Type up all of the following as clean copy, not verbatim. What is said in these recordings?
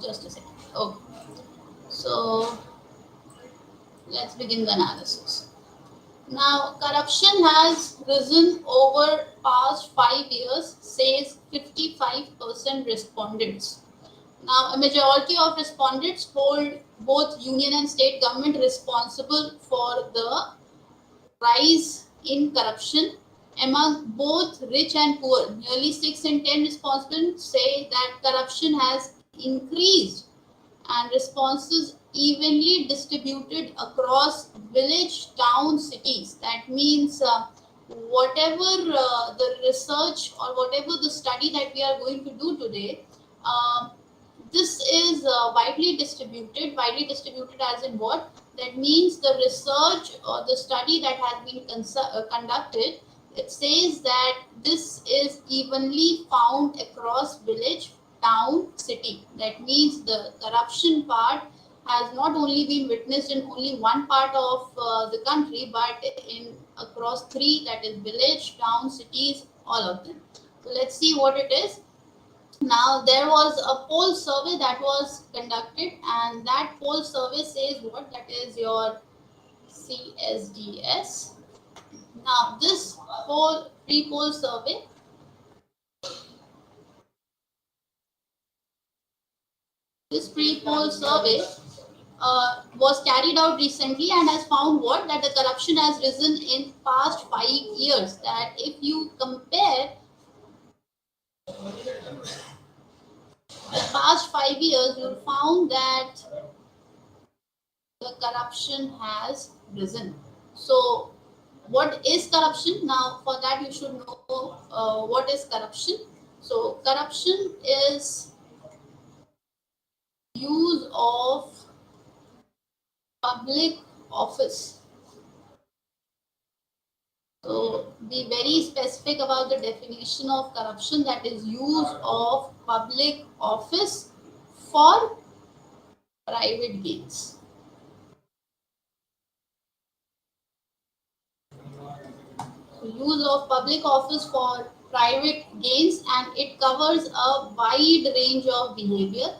Just a second. Okay. So let's begin the analysis. Now, corruption has risen over past 5 years, says 55% respondents. Now, a majority of respondents hold both union and state government responsible for the rise in corruption among both rich and poor. Nearly 6 in 10 respondents say that corruption has increased, and responses evenly distributed across village, town, cities. That means whatever the research or whatever the study that we are going to do today, uh, this is widely distributed as in what? That means the research or the study that has been conducted, it says that this is evenly found across village, town, city. That means the corruption part has not only been witnessed in only one part of the country, but in across three, that is village, town, cities, all of them. So let's see what it is. Now, there was a poll survey that was conducted, and that poll survey says what? That is your CSDS. Now, this poll, pre-poll survey, this pre-poll survey was carried out recently and has found what? That the corruption has risen in past 5 years. That if you compare the past 5 years, you'll found that the corruption has risen. So, what is corruption? Now, for that, you should know what is corruption. So, corruption is use of public office. So, be very specific about the definition of corruption, that is use of public office for private gains. So, use of public office for private gains, and it covers a wide range of behavior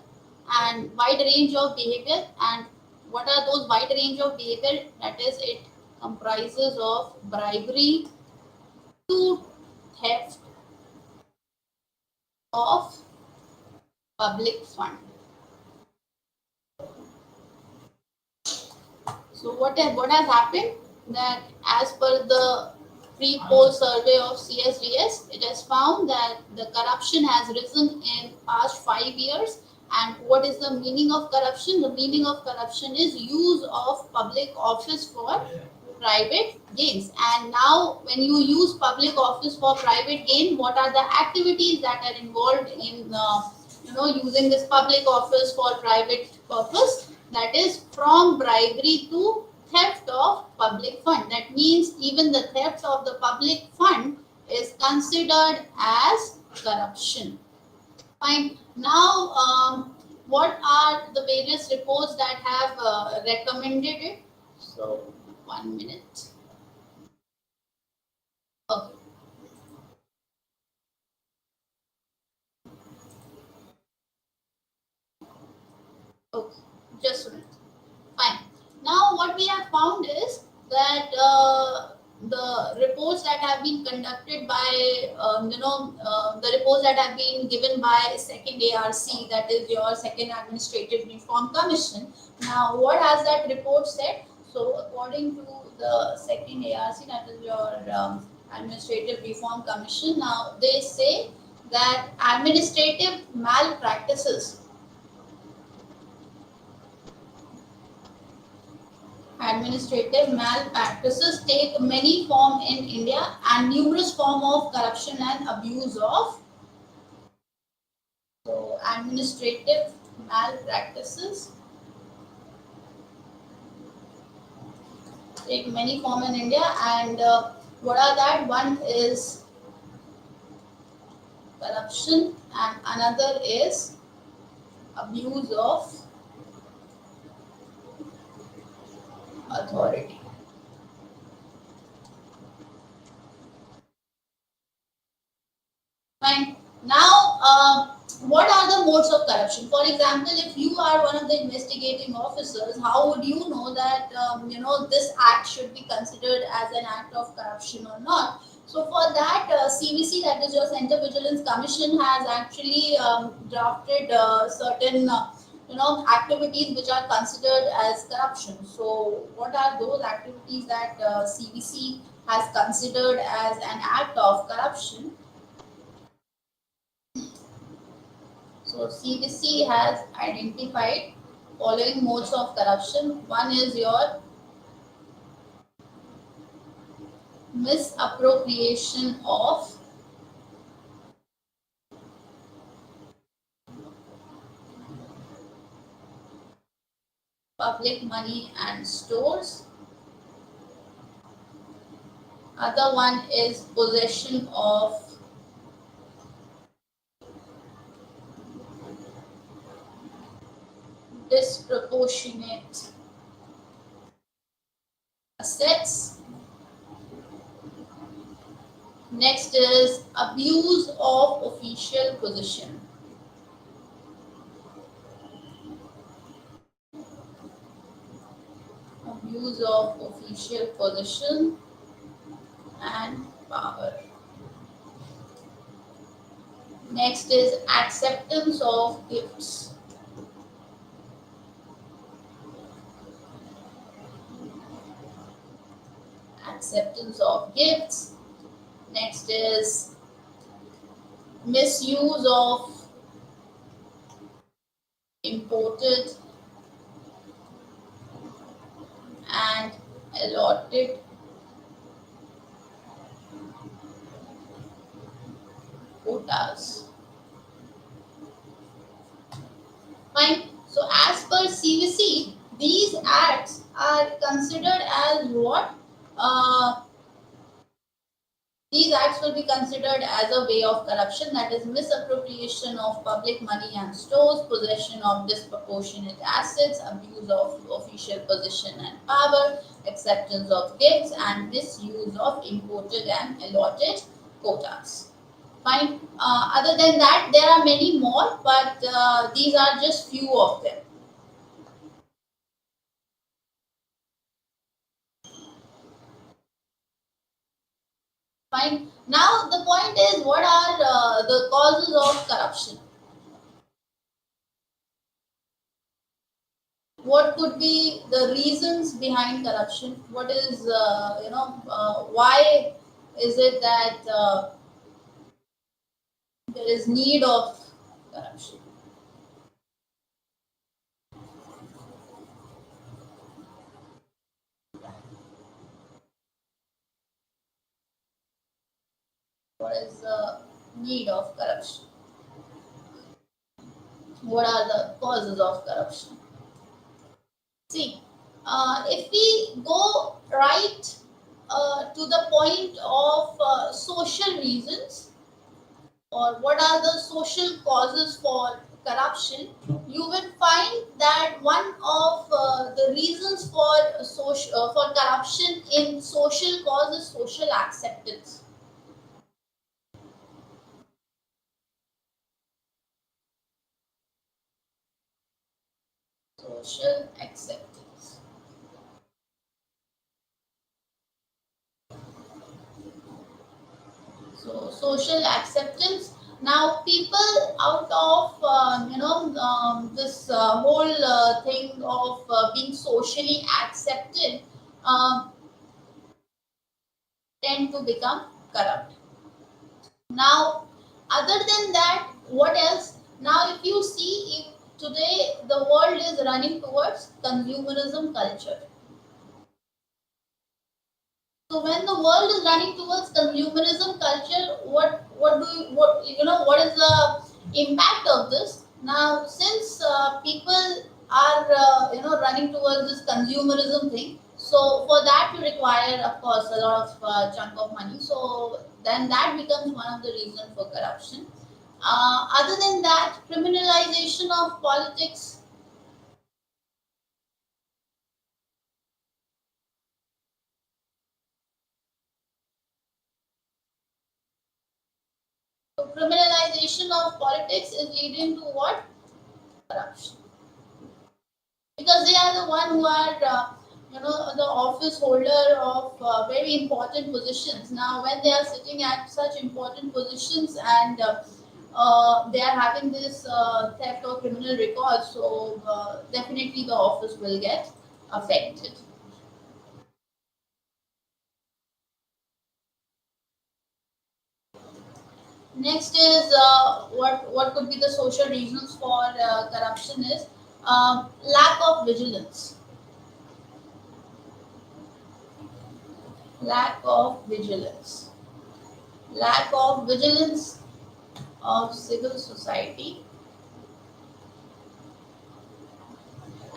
and what are those wide range of behavior? That is, it comprises of bribery to theft of public fund. So what has happened, that as per the pre-poll survey of CSDS, it has found that the corruption has risen in past 5 years. And what is the meaning of corruption? The meaning of corruption is use of public office for private gains. And now, when you use public office for private gain, what are the activities that are involved in using this public office for private purpose? That is from bribery to theft of public fund. That means even the theft of the public fund is considered as corruption. Fine. Now, what are the various reports that have recommended it? So, 1 minute. Okay. Okay. Just a minute. Fine. Now, what we have found is that the reports that have been conducted by, the reports that have been given by second ARC, that is your Second Administrative Reform Commission. Now, what has that report said? So, according to the second ARC, that is your Administrative Reform Commission, now they say that administrative malpractices take many form in India, and numerous form of corruption and abuse of. So, administrative malpractices take many form in India, and what are that? One is corruption, and another is abuse of authority. Fine. Now, what are the modes of corruption. For example, if you are one of the investigating officers, how would you know that this act should be considered as an act of corruption or not? So for that, CVC, that is your Center Vigilance Commission, has actually drafted certain activities which are considered as corruption. So what are those activities that CVC has considered as an act of corruption? So CVC has identified following modes of corruption. One is your misappropriation of public money and stores. Other one is possession of disproportionate assets. Next is abuse of official position. Abuse of official position and power. Next is acceptance of gifts. Acceptance of gifts. Next is misuse of imported and allotted quotas. Fine. So as per CVC, these acts are considered as what? These acts will be considered as a way of corruption, that is misappropriation of public money and stores, possession of disproportionate assets, abuse of official position and power, acceptance of gifts, and misuse of imported and allotted quotas. Fine. Other than that, there are many more, but these are just few of them. Fine. Now the point is, what are the causes of corruption? What could be the reasons behind corruption? What is why is it that there is need of corruption? What is the need of corruption? What are the causes of corruption? See, if we go right to the point of social reasons, or what are the social causes for corruption, you will find that one of the reasons for for corruption in social cause is social acceptance. Social acceptance. So social acceptance. Now people, out of this whole thing of being socially accepted, um, tend to become corrupt. Now, other than that, what else? Now, if you see, if today the world is running towards consumerism culture. So when the world is running towards consumerism culture, what is the impact of this? Now, since people are running towards this consumerism thing, so for that you require, of course, a lot of chunk of money. So then that becomes one of the reasons for corruption. Other than that, criminalization of politics. So criminalization of politics is leading to what? Corruption. Because they are the one who are the office holder of very important positions. Now when they are sitting at such important positions and they are having this theft or criminal record, so definitely the office will get affected. Next is what could be the social reasons for corruption is lack of vigilance. Lack of vigilance. Lack of vigilance of civil society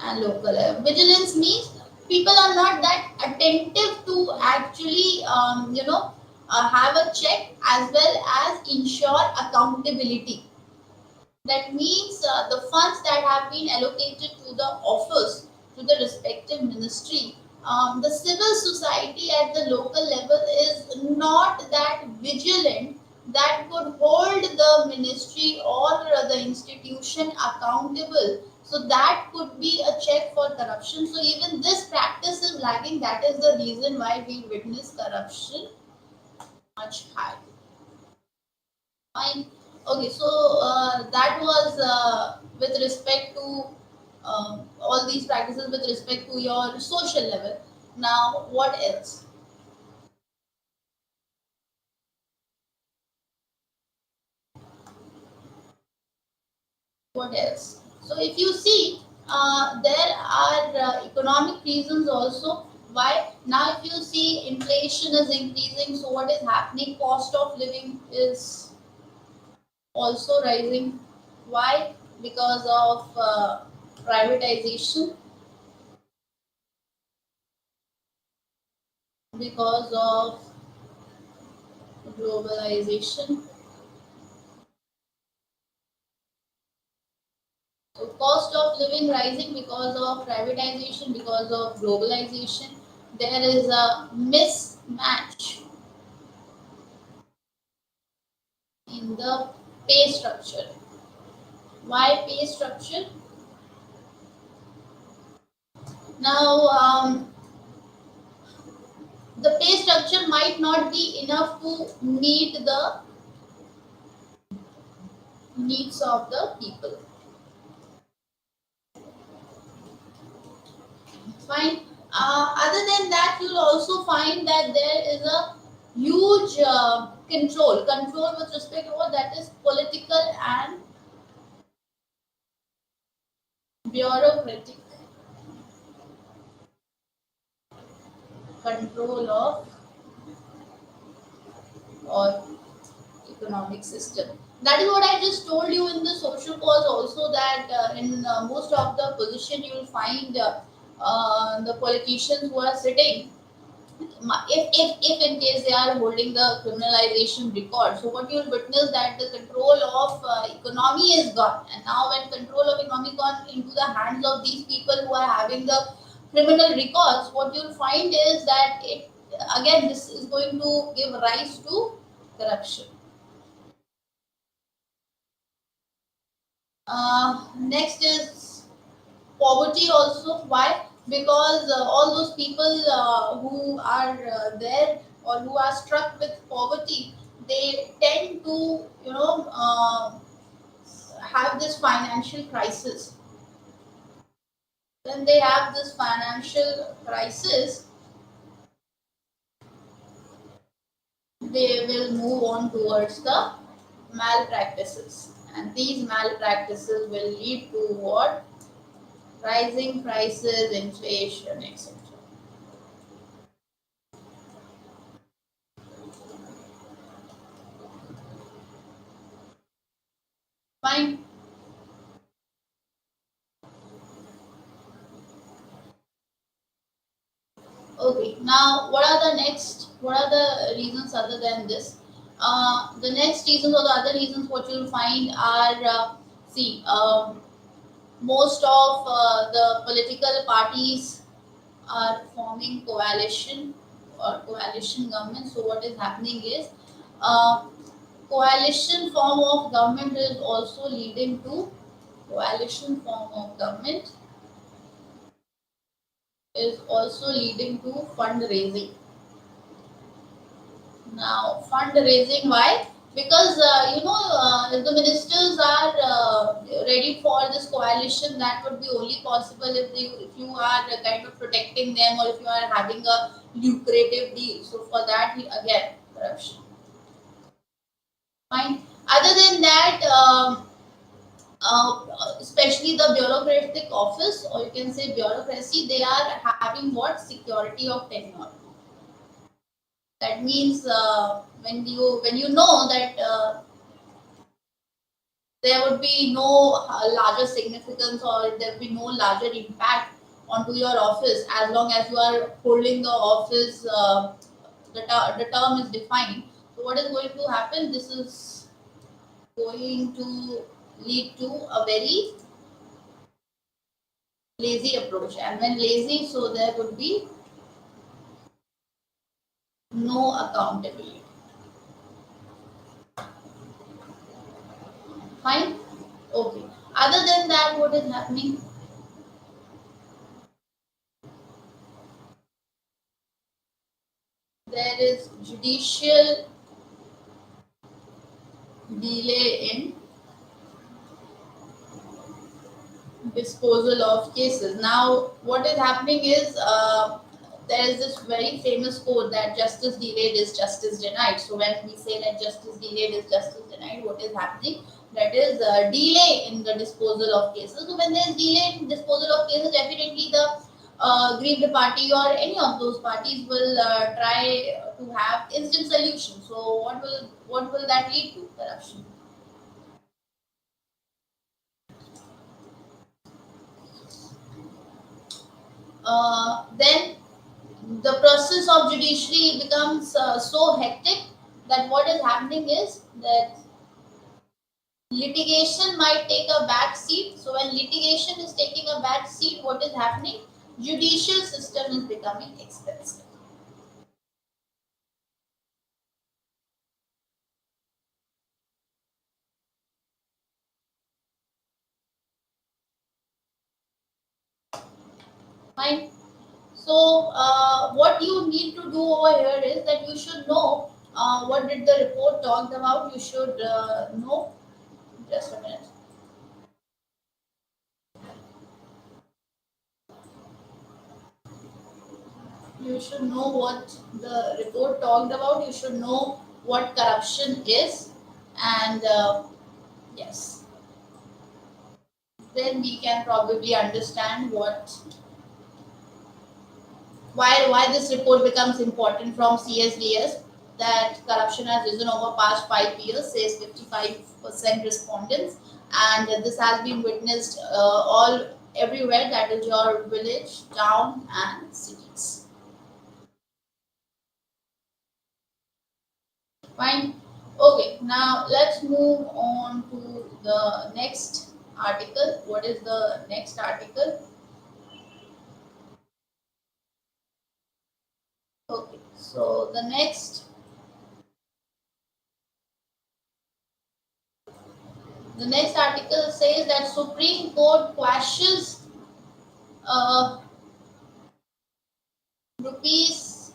and local vigilance means people are not that attentive to actually have a check as well as ensure accountability. That means the funds that have been allocated to the office, to the respective ministry, the civil society at the local level is not that vigilant that could hold the ministry or the institution accountable. So that could be a check for corruption. So even this practice is lagging. That is the reason why we witness corruption much high. Fine. Okay, so that was with respect to all these practices with respect to your social level. Now, what else? What else? So, if you see, there are economic reasons also. Why? Now, if you see inflation is increasing, so what is happening? Cost of living is also rising. Why? Because of privatization, because of globalization. So cost of living rising because of privatization, because of globalization. There is a mismatch in the pay structure. Why pay structure? Now, the pay structure might not be enough to meet the needs of the people. Fine. Other than that, you'll also find that there is a huge control with respect to what that is political and bureaucratic control of or economic system. That is what I just told you in the social cause also, that in most of the position you will find the politicians who are sitting, if in case they are holding the criminalization record, so what you will witness that the control of economy is gone, and now when control of economy gone into the hands of these people who are having the criminal records, what you will find is that it again this is going to give rise to corruption. Next is poverty also. Why? Because all those people who are there or who are struck with poverty, they tend to have this financial crisis. When they have this financial crisis, they will move on towards the malpractices, and these malpractices will lead to what? Rising prices, inflation, etc. Fine. Okay. Now, what are the next? What are the reasons other than this? The next reasons or the other reasons what you'll find are see most of the political parties are forming coalition or coalition government. So what is happening is uh, coalition form of government is also leading to coalition form of government is also leading to fundraising. Now, fundraising, why? Because if the ministers are ready for this coalition, that would be only possible if you are kind of protecting them, or if you are having a lucrative deal. So for that, again, corruption. Fine. Other than that, especially the bureaucratic office, or you can say bureaucracy, they are having what? Security of tenure. That means when you know that there would be no larger significance, or there will be no larger impact onto your office as long as you are holding the office. The term is defined. So what is going to happen? This is going to lead to a very lazy approach, and when lazy, so there would be no accountability. Fine. Okay. Other than that, what is happening? There is judicial delay in disposal of cases. Now, what is happening is there is this very famous quote that justice delayed is justice denied. So, when we say that justice delayed is justice denied, what is happening? That is delay in the disposal of cases. So, when there is delay in disposal of cases, definitely the grieved party or any of those parties will try to have instant solution. So, what will that lead to? Corruption. Then the process of judiciary becomes so hectic that what is happening is that litigation might take a back seat. So when litigation is taking a back seat, what is happening? Judicial system is becoming expensive. Fine. So what you need to do over here is that you should know what did the report talked about. You should know. Just a minute. You should know what the report talked about. You should know what corruption is, and yes, then we can probably understand why this report becomes important from CSDS. That corruption has risen over past 5 years, says 55% respondents, and this has been witnessed all everywhere. That is your village, town, and cities. Fine. Okay, now let's move on to the next article. What is the next article? Okay, so the next article says that Supreme Court quashes uh, rupees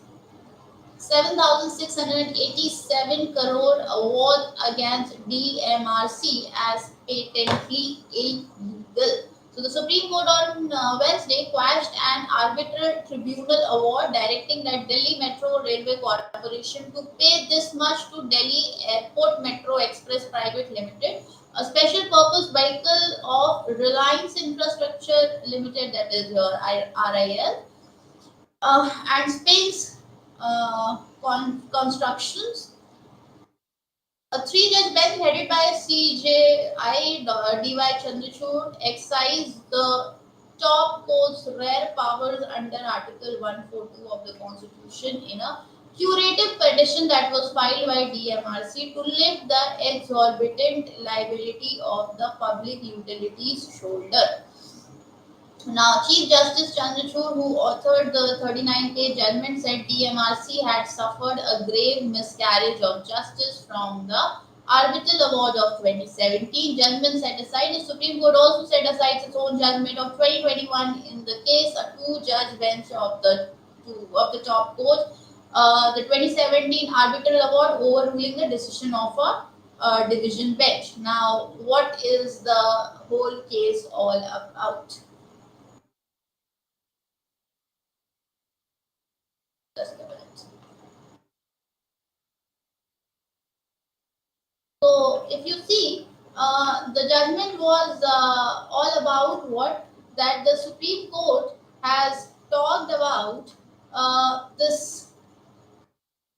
7,687 crore award against DMRC as patently illegal. So the Supreme Court on Wednesday quashed an arbitral tribunal award directing that Delhi Metro Railway Corporation to pay this much to Delhi Airport Metro Express Private Limited, a special purpose vehicle of Reliance Infrastructure Limited, that is your RIL, and Space Constructions. A three-judge bench headed by CJI DY Chandrachud excised the top court's rare powers under Article 142 of the Constitution in a curative petition that was filed by DMRC to lift the exorbitant liability of the public utilities shoulder. Now, Chief Justice Chandrachud, who authored the 39-page judgment, said DMRC had suffered a grave miscarriage of justice from the Arbitral Award of 2017, judgment set aside. The Supreme Court also set aside its own judgment of 2021 in the case a two-judge bench of the top court. The 2017 Arbitral Award overruling the decision of a division bench. Now, what is the whole case all about? Just a minute. So, if you see, the judgment was all about what that the Supreme Court has talked about this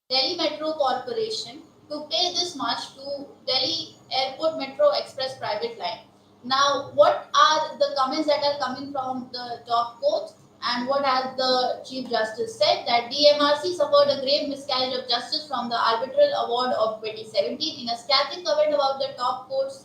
Delhi Metro Corporation to pay this much to Delhi Airport Metro Express private line. Now, what are the comments that are coming from the top court, and what has the Chief Justice said? That DMRC suffered a grave miscarriage of justice from the arbitral award of 2017 in a scathing comment about the top court's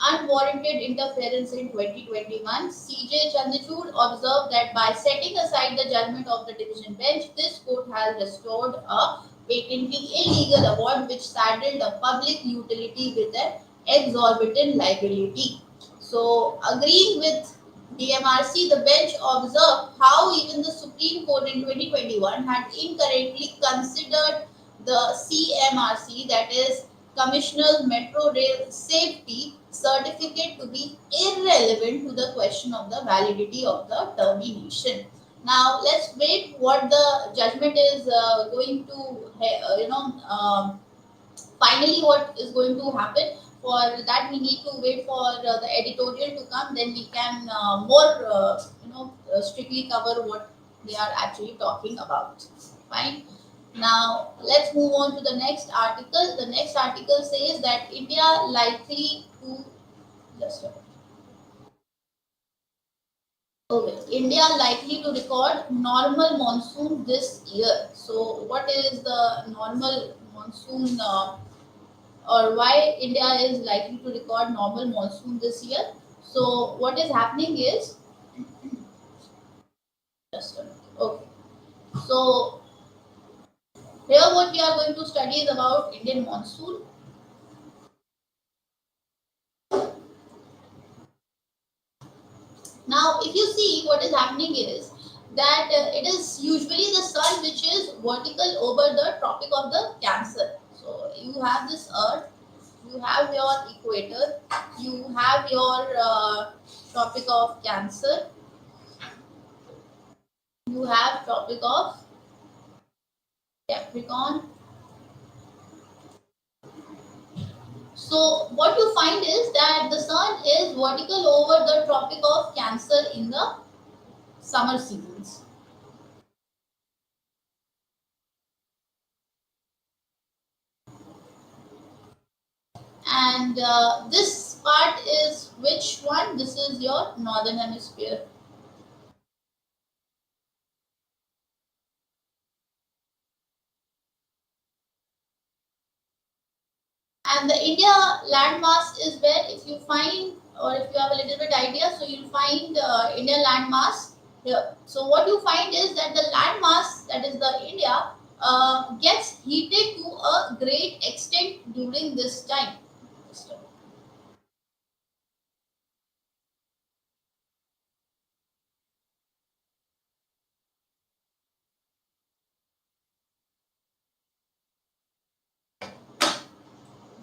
unwarranted interference in 2021. CJ Chandrachud observed that by setting aside the judgment of the division bench, this court has restored a patently illegal award which saddled a public utility with an exorbitant liability. So, agreeing with DMRC, the bench observed how even the Supreme Court in 2021 had incorrectly considered the CMRC, that is Commissioner's Metro Rail Safety certificate, to be irrelevant to the question of the validity of the termination. Now, let's wait what the judgment is going to, finally what is going to happen. For that, we need to wait for the editorial to come, then we can more strictly cover what they are actually talking about. Fine. Now let's move on to the next article. The next article says that India likely to just a minute. Okay, India likely to record normal monsoon this year. So what is the normal monsoon, or why India is likely to record normal monsoon this year? So what is happening is, just a minute. Okay. So here what we are going to study is about Indian monsoon. Now, if you see, what is happening is that it is usually the sun which is vertical over the Tropic of the Cancer. So you have this Earth, you have your equator, you have your Tropic of Cancer, you have Tropic of Capricorn. So what you find is that the sun is vertical over the Tropic of Cancer in the summer seasons. And this part is which one? This is your northern hemisphere. And the India landmass is where, if you find, or if you have a little bit idea, so you'll find India landmass here. So what you find is that the landmass, that is the India, gets heated to a great extent during this time.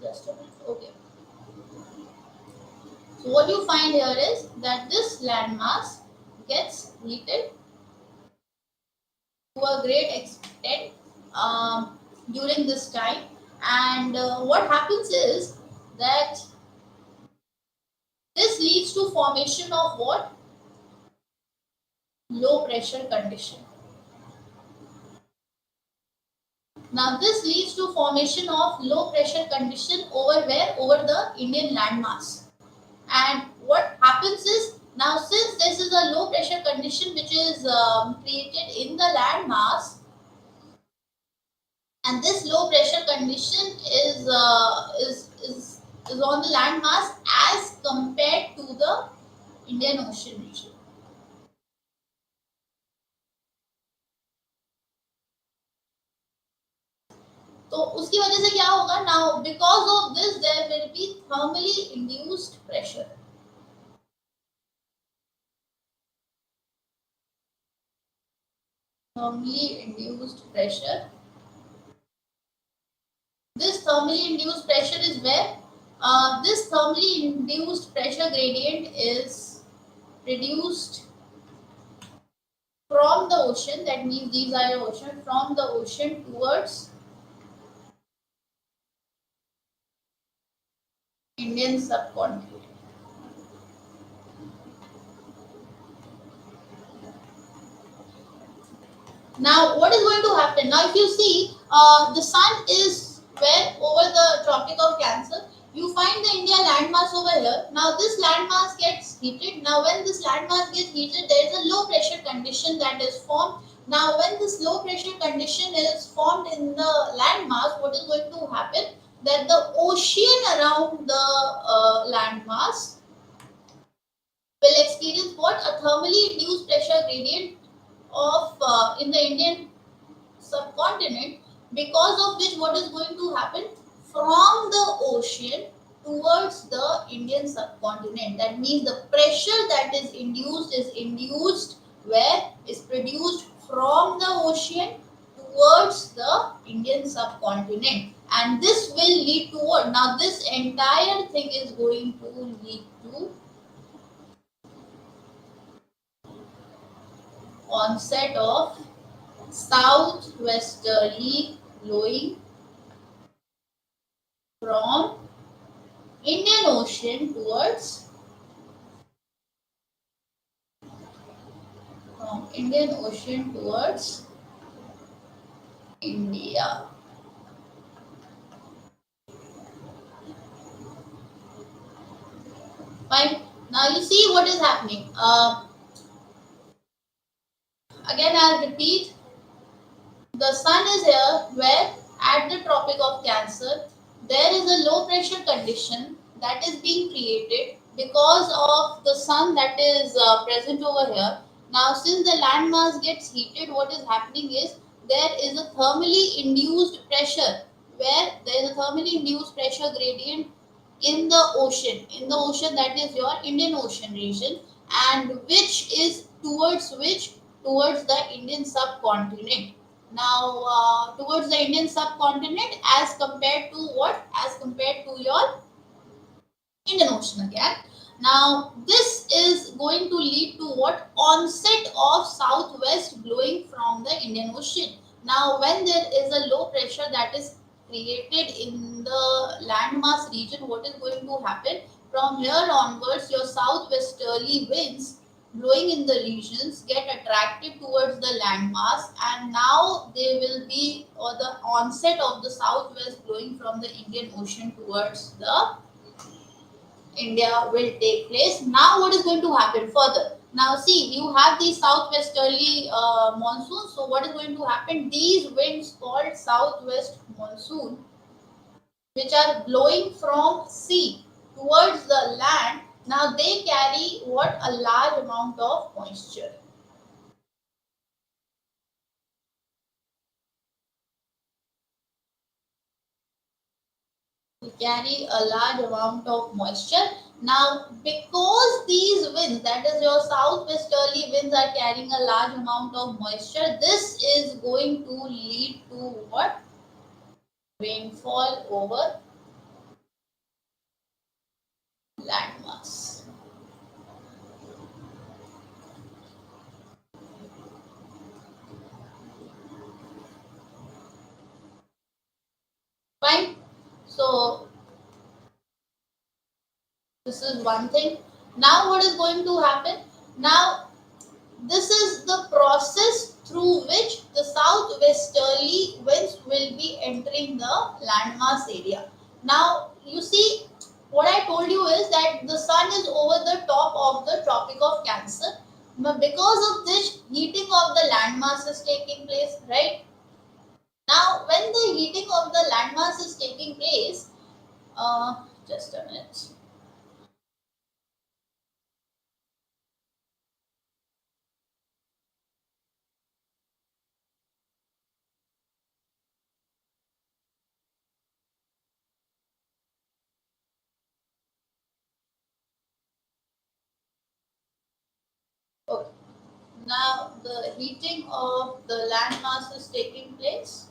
Just a minute. Okay. So what you find here is that this landmass gets heated to a great extent during this time, and what happens is that this leads to formation of what? Low pressure condition. Now this leads to formation of low pressure condition over where? Over the Indian landmass. And what happens is, now since this is a low pressure condition which is created in the landmass, and this low pressure condition is on the landmass as compared to the Indian Ocean region. So तो उसकी वजह से क्या होगा, now because of this there will be thermally induced pressure. Thermally induced pressure. This thermally induced pressure is where this thermally induced pressure gradient is reduced from the ocean. That means these are your ocean, from the ocean towards Indian subcontinent. Now, what is going to happen? Now, if you see, the sun is where over the Tropic of Cancer. You find the India landmass over here. Now, this landmass gets heated. Now, when this landmass gets heated, there is a low pressure condition that is formed. Now, when this low pressure condition is formed in the landmass, what is going to happen? That the ocean around the landmass will experience what? A thermally induced pressure gradient of in the Indian subcontinent, because of which what is going to happen, from the ocean towards the Indian subcontinent. That means the pressure that is induced where is produced from the ocean towards the Indian subcontinent, and this will lead to what? Now this entire thing is going to lead to onset of southwesterly blowing from Indian Ocean towards India. Fine. Now you see what is happening. Again, I'll repeat. The sun is here where at the Tropic of Cancer there is a low pressure condition that is being created because of the sun that is present over here. Now, since the landmass gets heated, what is happening is there is a thermally induced pressure, where there is a thermally induced pressure gradient in the ocean that is your Indian Ocean region, and which is towards the Indian subcontinent. Now, towards the Indian subcontinent, as compared to what? As compared to your Indian Ocean again. Now, this is going to lead to what? Onset of southwest blowing from the Indian Ocean. Now, when there is a low pressure that is created in the landmass region, what is going to happen? From here onwards, your southwesterly winds blowing in the regions get attracted towards the landmass, and now they will be, or the onset of the southwest blowing from the Indian Ocean towards the India will take place. Now, what is going to happen further? Now, see, you have the southwesterly monsoon. So, what is going to happen? These winds called southwest monsoon, which are blowing from sea towards the land. Now, they carry what? A large amount of moisture. They carry a large amount of moisture. Now, because these winds, that is your southwesterly winds, are carrying a large amount of moisture, this is going to lead to what? Rainfall over landmass. Fine. So, this is one thing. Now, what is going to happen? Now, this is the process through which the southwesterly winds will be entering the landmass area. Now, you see, what I told you is that the sun is over the top of the Tropic of Cancer. But because of this, heating of the landmass is taking place, right? Now, when the heating of the landmass is taking place, just a minute. Now the heating of the land mass is taking place.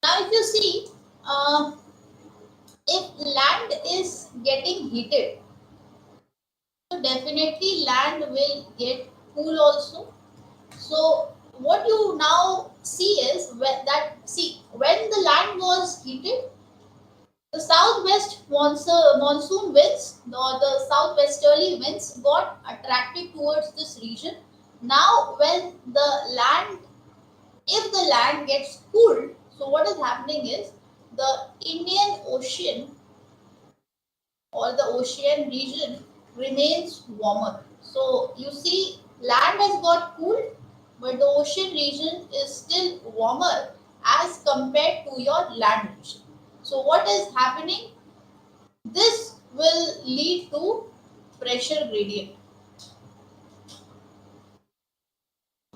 Now if you see, if land is getting heated, so definitely land will get cool also. So what you now see is when the land was heated, the southwest monsoon winds or the southwesterly winds got attracted towards this region. Now when the land, if the land gets cooled, so what is happening is the Indian Ocean or the ocean region remains warmer. So you see, land has got cooled, but the ocean region is still warmer as compared to your land region. So what is happening? This will lead to pressure gradient.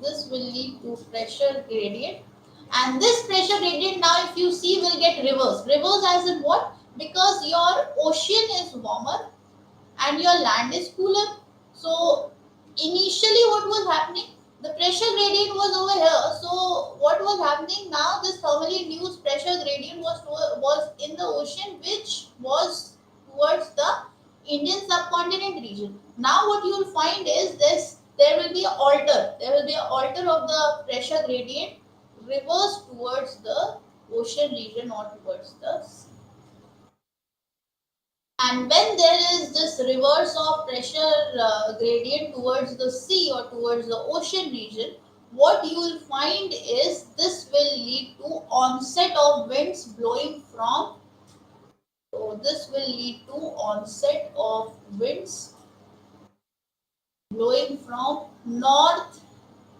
This will lead to pressure gradient. And this pressure gradient now, if you see, will get reversed. Reverse as in what? Because your ocean is warmer and your land is cooler. So initially what was happening? The pressure gradient was over here. So what was happening now? This thermally induced pressure gradient was in the ocean, which was towards the Indian subcontinent region. Now what you will find is this: there will be an alter. There will be an alter of the pressure gradient reversed towards the ocean region or towards the sea. And when there is this reverse of pressure gradient towards the sea or towards the ocean region, what you will find is this will lead to onset of winds blowing from. So this will lead to onset of winds blowing from north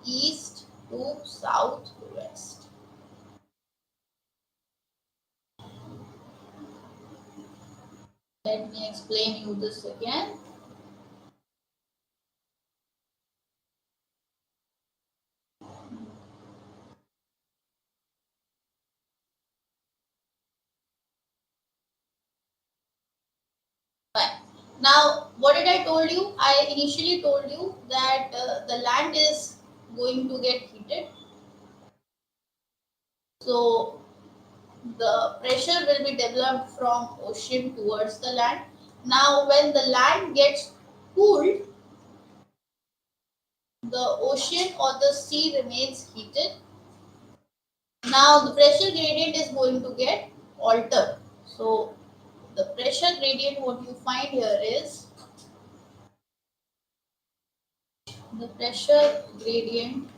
east to south west. Let me explain you this again. Fine. Now, what did I told you? I initially told you that the land is going to get heated. So, the pressure will be developed from ocean towards the land. Now, when the land gets cooled, the ocean or the sea remains heated. Now, the pressure gradient is going to get altered. So, the pressure gradient, what you find here is the pressure gradient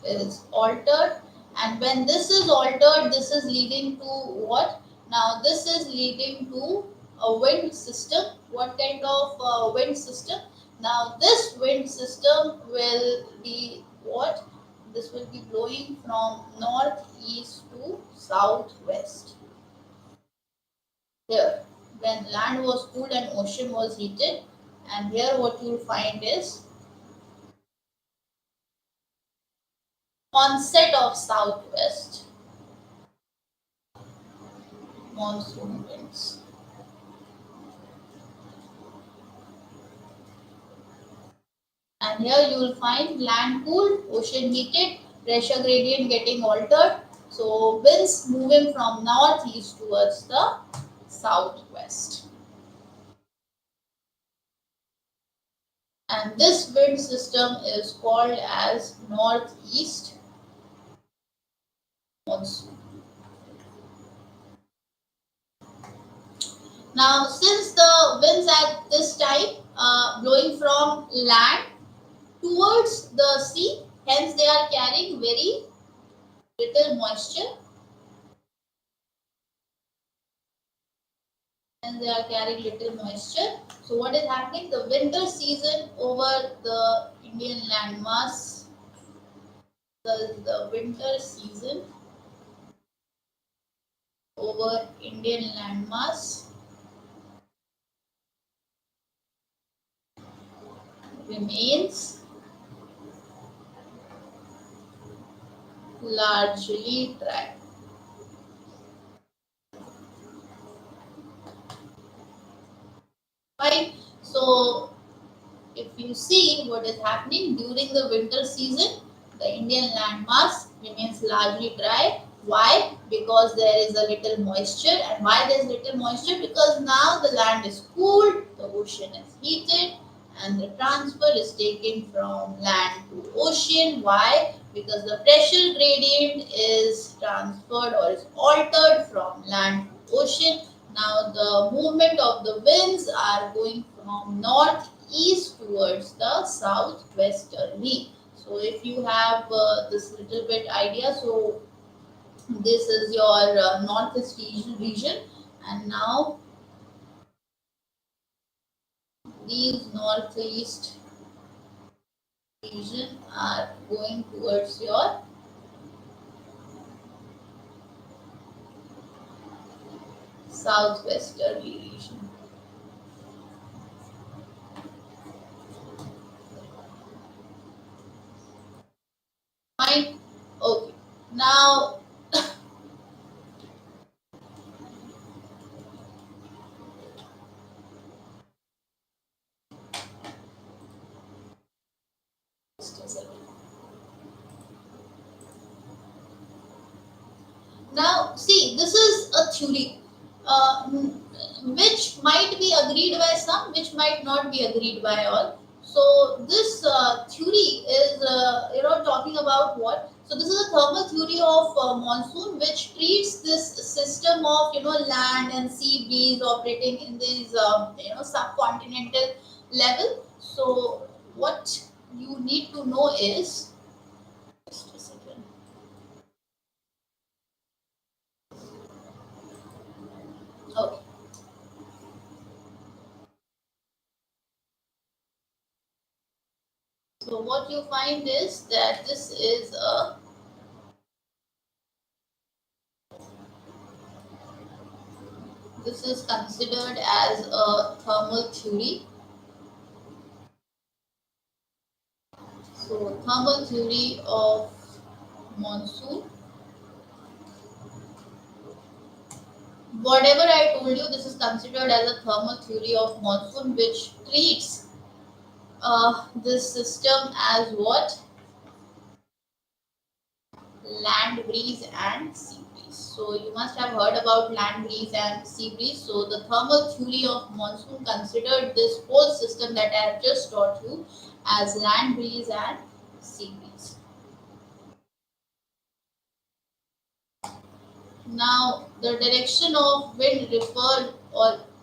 is altered, and when this is altered, this is leading to what? Now this is leading to a wind system. What kind of wind system? Now this wind system will be what? This will be blowing from northeast to southwest. Here, when land was cooled and ocean was heated, and here what you will find is onset of southwest monsoon winds. And here you will find land cooled, ocean heated, pressure gradient getting altered. So winds moving from northeast towards the southwest. And this wind system is called as northeast monsoon. Now, since the winds at this time blowing from land towards the sea, hence they are carrying very little moisture, and they are carrying little moisture. So what is happening? The winter season over the Indian landmass, the winter season over Indian landmass remains largely dry. right? So if you see what is happening during the winter season, the Indian landmass remains largely dry. Why? Because there is a little moisture. And why there is little moisture? Because now the land is cooled, the ocean is heated, and the transfer is taken from land to ocean. Why? Because the pressure gradient is transferred or is altered from land to ocean. Now the movement of the winds are going from northeast towards the southwesterly. So if you have this little bit idea, so this is your northeast region, and now these northeast region are going towards your southwesterly region. Fine. Okay. Now just a second. Now, see, this is a theory, which might be agreed by some, which might not be agreed by all. So, this theory is, talking about what? So, this is a thermal theory of monsoon, which treats this system of, land and sea breeze operating in these, subcontinental level. So, what you need to know is, just a second. Okay. So what you find is that this is considered as a thermal theory. So thermal theory of monsoon. Whatever I told you, this is considered as a thermal theory of monsoon, which treats this system as what? Land breeze and sea breeze. So you must have heard about land breeze and sea breeze. So the thermal theory of monsoon considered this whole system that I have just taught you as land breeze and sea breeze. Now the direction of wind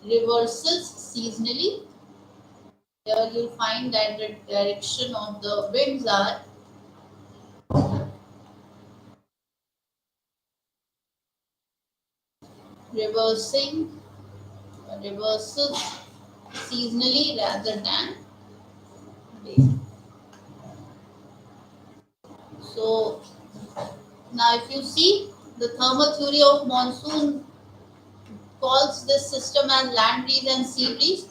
reverses seasonally. Here you'll find that the direction of the winds are reversing reverses seasonally rather than daily. So now if you see, the thermal theory of monsoon calls this system as land breeze and sea breeze.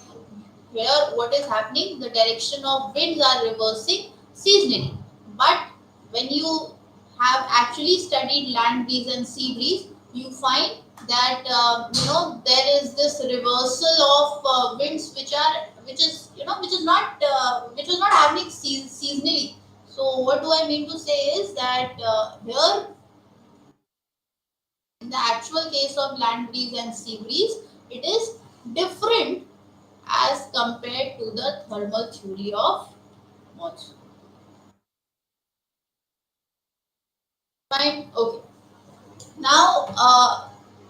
Here what is happening, the direction of winds are reversing seasonally. But when you have actually studied land breeze and sea breeze, you find that there is this reversal of winds which is not happening seasonally. So what do I mean to say is that here in the actual case of land breeze and sea breeze, it is different as compared to the thermal theory of monsoon. Fine. Okay. Now,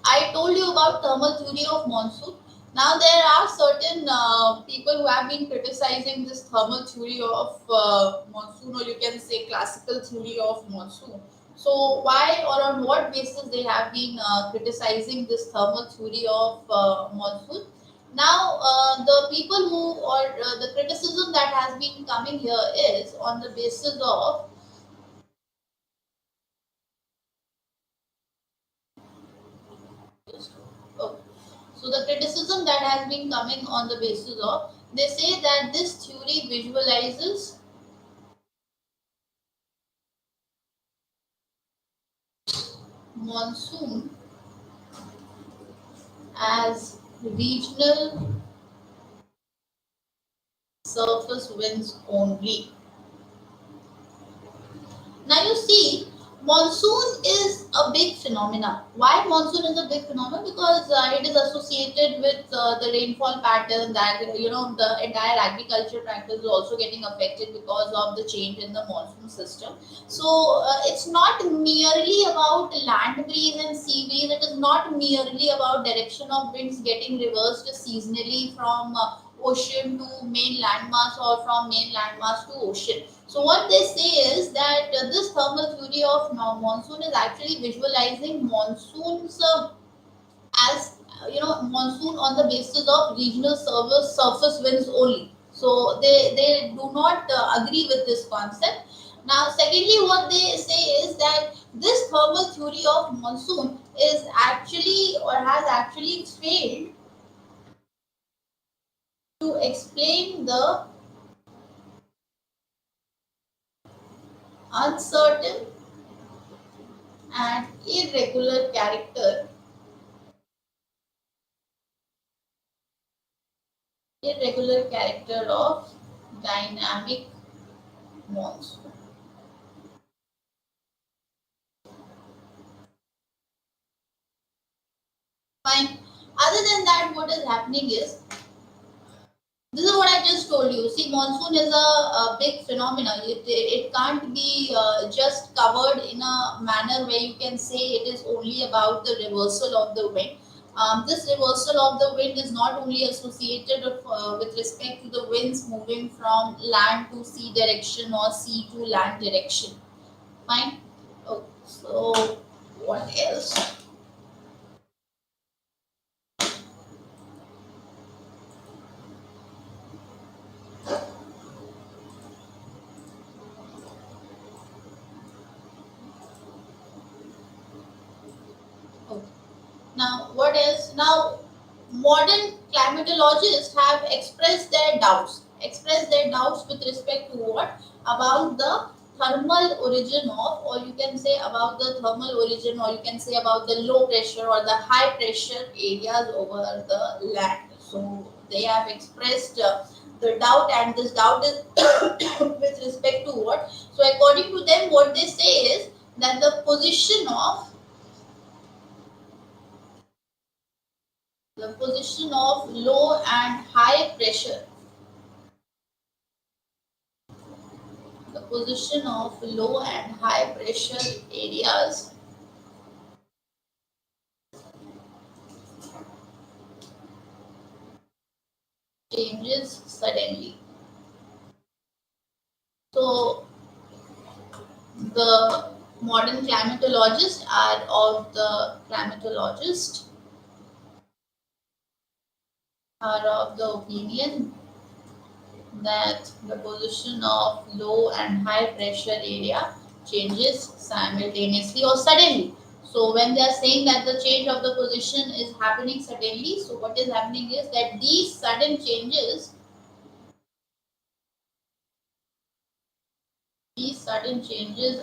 I told you about thermal theory of monsoon. Now, there are certain people who have been criticizing this thermal theory of monsoon, or you can say classical theory of monsoon. So, why or on what basis they have been criticizing this thermal theory of monsoon? Now, the people who or the criticism that has been coming here is on the basis of oh, so the criticism that has been coming on the basis of, they say that this theory visualizes monsoon as regional surface winds only. Now you see, monsoon is a big phenomena. Why monsoon is a big phenomena? Because it is associated with the rainfall pattern that the entire agriculture practice is also getting affected because of the change in the monsoon system. So it's not merely about land breeze and sea breeze. It is not merely about direction of winds getting reversed seasonally from ocean to main landmass or from main landmass to ocean. So what they say is that this thermal theory of monsoon is actually visualizing monsoons as monsoon on the basis of regional surface winds only. So they do not agree with this concept. Now, secondly, what they say is that this thermal theory of monsoon is actually or has actually failed to explain the uncertain and irregular character of dynamic monsoon. Fine. Other than that, what is happening is this is what I just told you. See, monsoon is a big phenomenon. It can't be just covered in a manner where you can say it is only about the reversal of the wind. This reversal of the wind is not only associated with respect to the winds moving from land to sea direction or sea to land direction. Fine. Oh, so what else? Okay. Now, what else? Now, modern climatologists have expressed their doubts with respect to what? About the thermal origin of, or you can say about the thermal origin, or you can say about the low pressure or the high pressure areas over the land. So, they have expressed the doubt, and this doubt is with respect to what? So, according to them, what they say is that the position of low and high pressure, the position of low and high pressure areas changes suddenly. So the modern climatologists are of the opinion that the position of low and high pressure area changes simultaneously or suddenly. So when they are saying that the change of the position is happening suddenly, so what is happening is that these sudden changes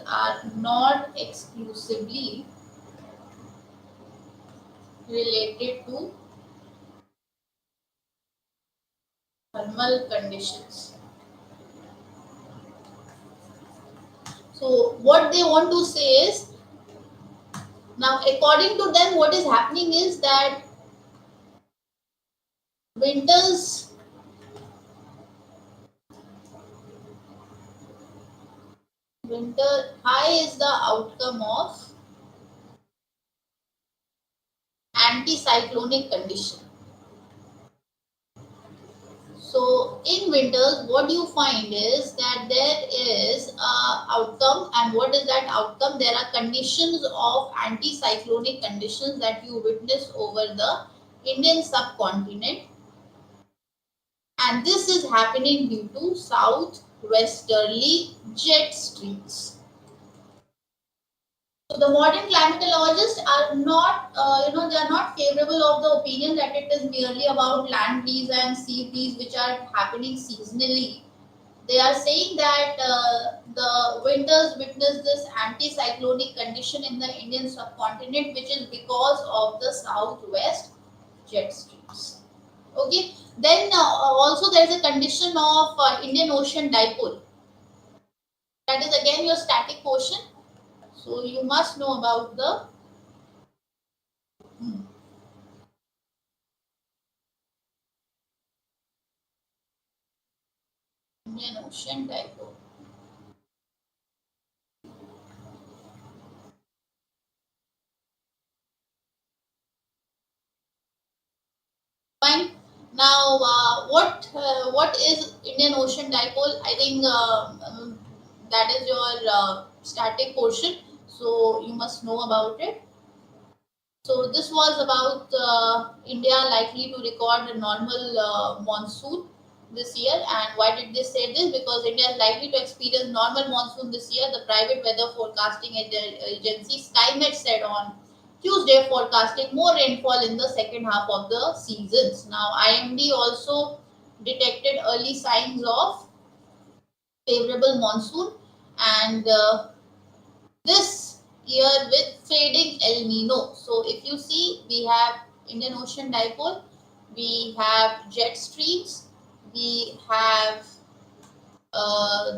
are not exclusively related to thermal conditions. So what they want to say is, now according to them, what is happening is that winters winter high is the outcome of anticyclonic condition. So in winters, what you find is that there is a outcome, and what is that outcome? There are conditions of anticyclonic conditions that you witness over the Indian subcontinent, and this is happening due to southwesterly jet streams. So the modern climatologists are not, they are not favorable of the opinion that it is merely about land breeze and sea breeze which are happening seasonally. They are saying that the winters witness this anticyclonic condition in the Indian subcontinent, which is because of the southwest jet streams. Okay. Then also there is a condition of Indian Ocean dipole. That is again your static portion. So you must know about the Indian Ocean dipole. Fine. Now, what is Indian Ocean dipole? I think that is your static portion. So you must know about it. So this was about India likely to record a normal monsoon this year. And why did they say this? Because India is likely to experience normal monsoon this year. The private weather forecasting agency SkyMet said on Tuesday, forecasting more rainfall in the second half of the seasons. Now, IMD also detected early signs of favorable monsoon, and this year with fading El Nino. So if you see, we have Indian Ocean dipole, we have jet streams, we have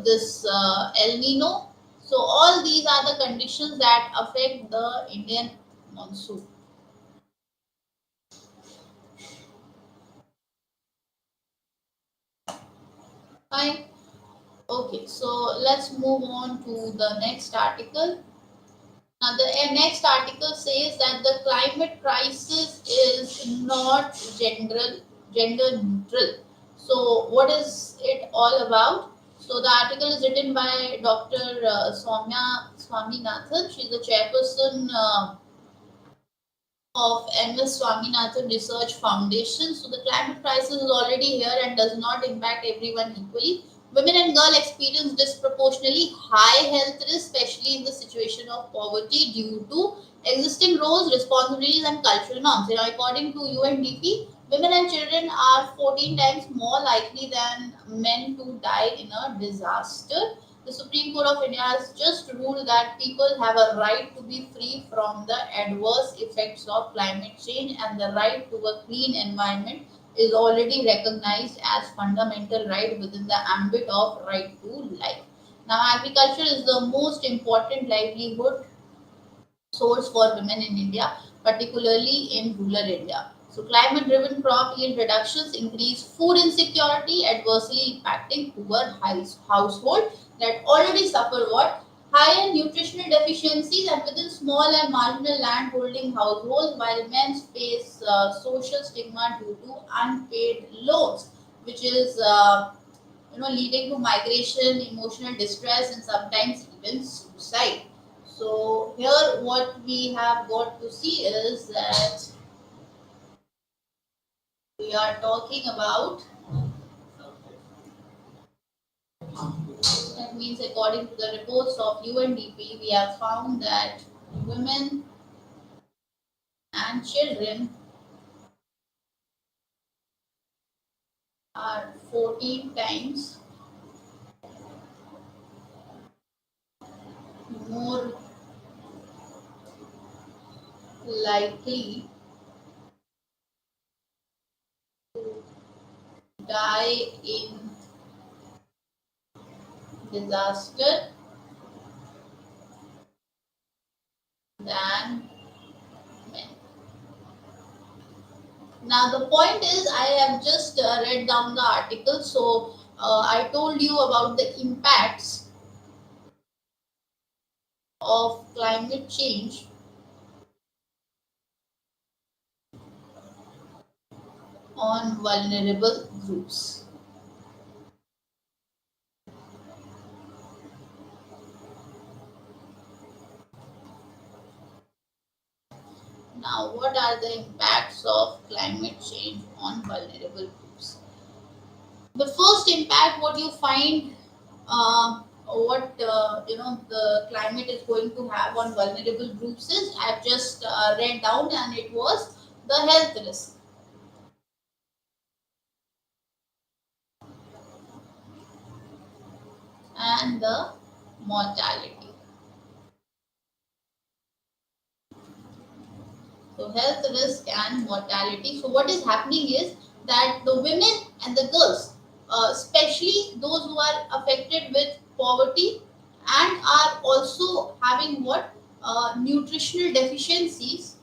this El Nino. So all these are the conditions that affect the Indian monsoon. Fine. Okay, so let's move on to the next article. Now, the next article says that the climate crisis is not gender neutral. So, what is it all about? So, the article is written by Dr. Soumya Swaminathan. She's the chairperson of MS Swaminathan Research Foundation. So the climate crisis is already here and does not impact everyone equally. Women and girls experience disproportionately high health risk, especially in the situation of poverty due to existing roles, responsibilities, and cultural norms. You know, according to UNDP, women and children are 14 times more likely than men to die in a disaster. The Supreme Court of India has just ruled that people have a right to be free from the adverse effects of climate change, and the right to a clean environment is already recognized as fundamental right within the ambit of right to life. Now, agriculture is the most important livelihood source for women in India, particularly in rural India. So, climate driven crop yield reductions increase food insecurity, adversely impacting poor households that already suffer what? Higher nutritional deficiencies, and within small and marginal land holding households, while men face social stigma due to unpaid loans, which is leading to migration, emotional distress, and sometimes even suicide. So here, what we have got to see is that we are talking about. That means, according to the reports of UNDP, we have found that women and children are 14 times more likely to die in disaster than men. Now, the point is, I have just read down the article, so I told you about the impacts of climate change on vulnerable groups. Now, what are the impacts of climate change on vulnerable groups? The first impact, what you find, what the climate is going to have on vulnerable groups is, I've just read down, and it was the health risk and the mortality. So health risk and mortality. So what is happening is that the women and the girls, especially those who are affected with poverty and are also having what nutritional deficiencies,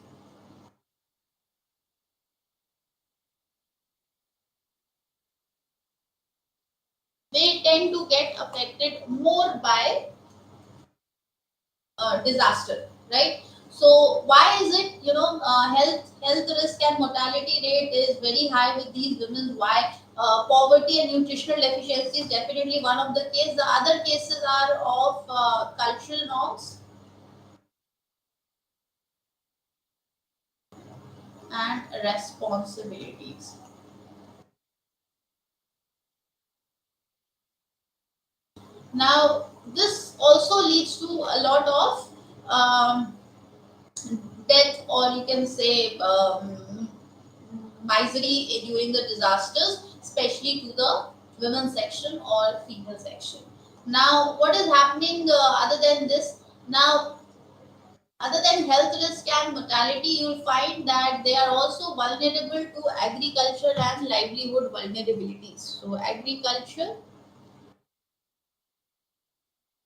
they tend to get affected more by disaster, right? So why is it, health risk and mortality rate is very high with these women? Why? Poverty and nutritional deficiency is definitely one of the cases. The other cases are of cultural norms and responsibilities. Now, this also leads to a lot of death, or you can say misery during the disasters, especially to the women section or female section. Now, what is happening other than this? Now, other than health risk and mortality, you'll find that they are also vulnerable to agriculture and livelihood vulnerabilities. So, agriculture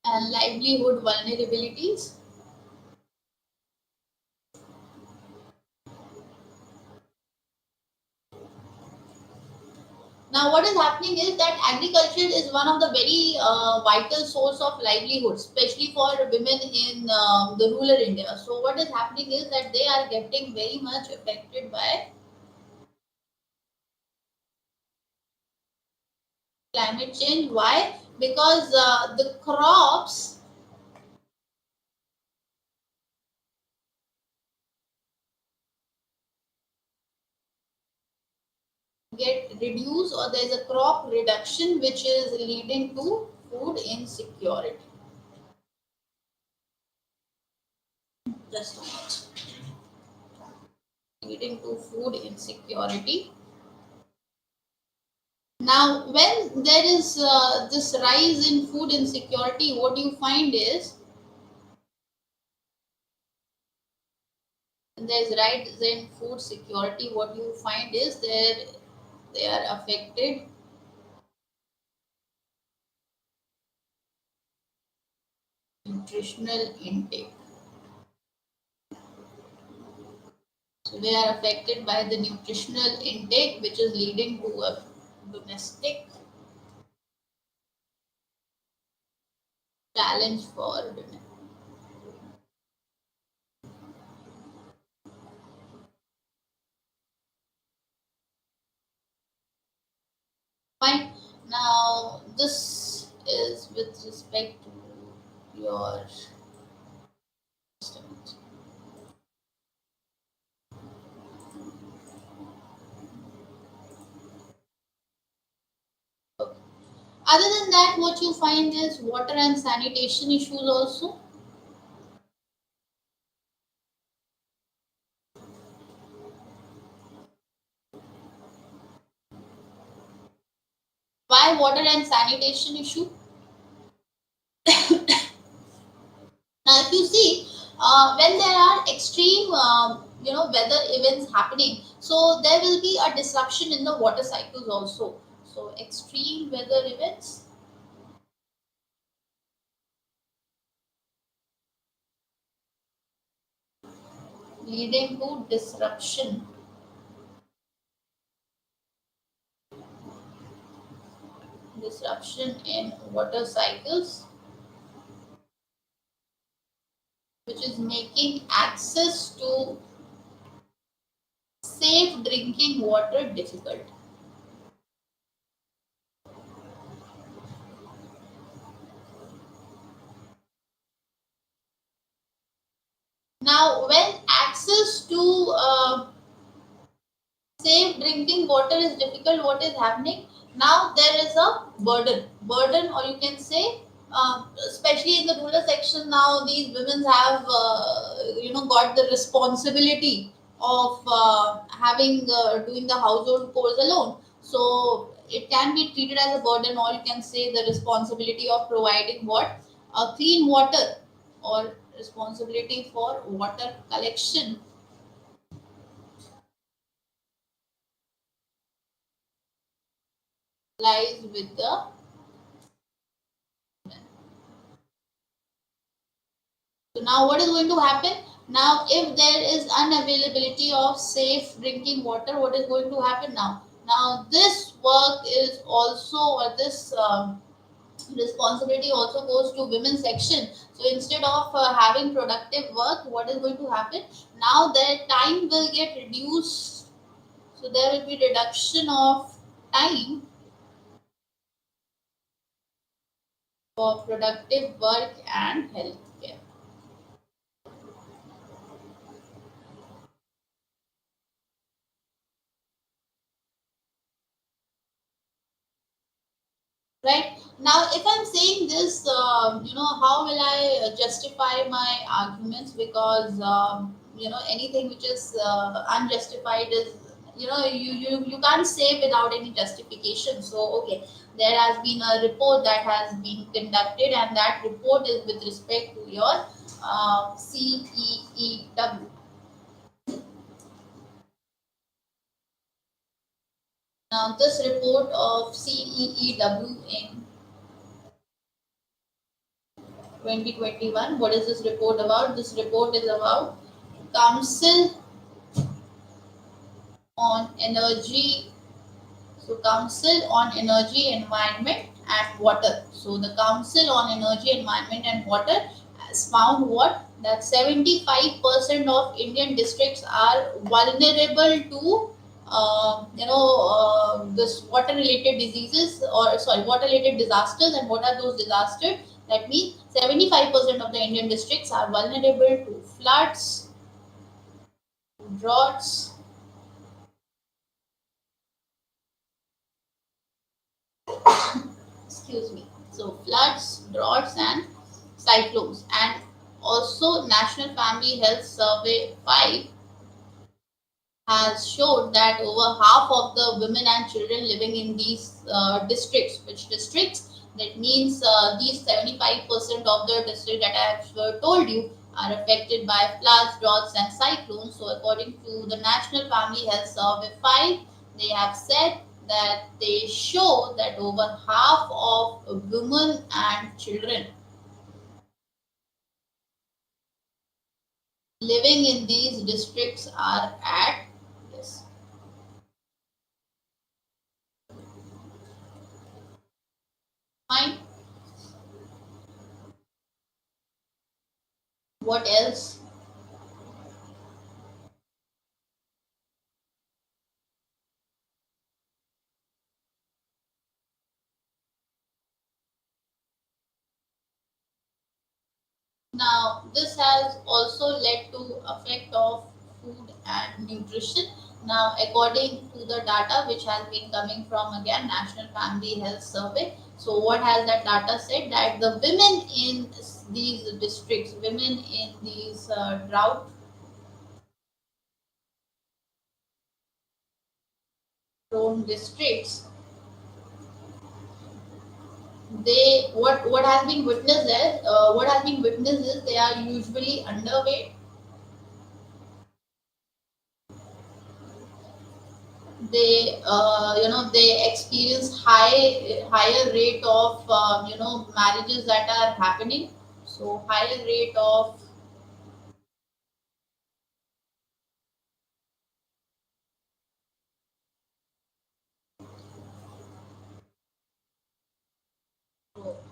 and livelihood vulnerabilities. Now, what is happening is that agriculture is one of the very vital source of livelihood, especially for women in the rural India. So, what is happening is that they are getting very much affected by climate change. Why? Because the crops get reduced, or there is a crop reduction, which is leading to food insecurity. Just a minute. Leading to food insecurity. Now, when there is this rise in food insecurity, what you find is when there is rise in food security, what you find is they are affected nutritional intake. So they are affected by the nutritional intake, which is leading to a domestic challenge for women. Fine. Now, this is with respect to your estimate. Okay. Other than that, what you find is water and sanitation issues also. Why water and sanitation issue? Now, if you see, when there are extreme, weather events happening, so there will be a disruption in the water cycles also. So, extreme weather events leading to disruption in water cycles, which is making access to safe drinking water difficult. Now, when access to safe drinking water is difficult, what is happening? Now there is a burden, or you can say, especially in the rural section, now these women have got the responsibility of having doing the household chores alone. So it can be treated as a burden, or you can say the responsibility of providing what clean water, or responsibility for water collection. lies with the women. So now what is going to happen? Now if there is unavailability of safe drinking water, what is going to happen now? Now this work is also, or this responsibility also goes to women section. So instead of having productive work, what is going to happen? Now their time will get reduced. So there will be reduction of time for productive work and healthcare. Right now, if I'm saying this, how will I justify my arguments? Because anything which is unjustified is, you can't say without any justification. So okay, there has been a report that has been conducted, and that report is with respect to your CEEW. Now this report of CEEW in 2021. What is this report about? This report is about Council on Energy. So, Council on Energy, Environment and Water. So, the Council on Energy, Environment and Water has found what? That 75% of Indian districts are vulnerable to this water related diseases, or sorry, water related disasters. And what are those disasters? That means 75% of the Indian districts are vulnerable to floods, droughts, excuse me, so floods, droughts and cyclones. And also National Family Health Survey 5 has showed that over half of the women and children living in these districts, which districts, that means these 75% of the district that I have told you are affected by floods, droughts and cyclones. So according to the National Family Health Survey 5, they have said that they show that over half of women and children living in these districts are at risk. Fine. What else? Now, this has also led to effect of food and nutrition. Now, according to the data which has been coming from again National Family Health Survey, so what has that data said? That the women in these districts, women in these drought prone districts, they what has been witnessed is they are usually underweight. They they experience higher rate of marriages that are happening. So higher rate of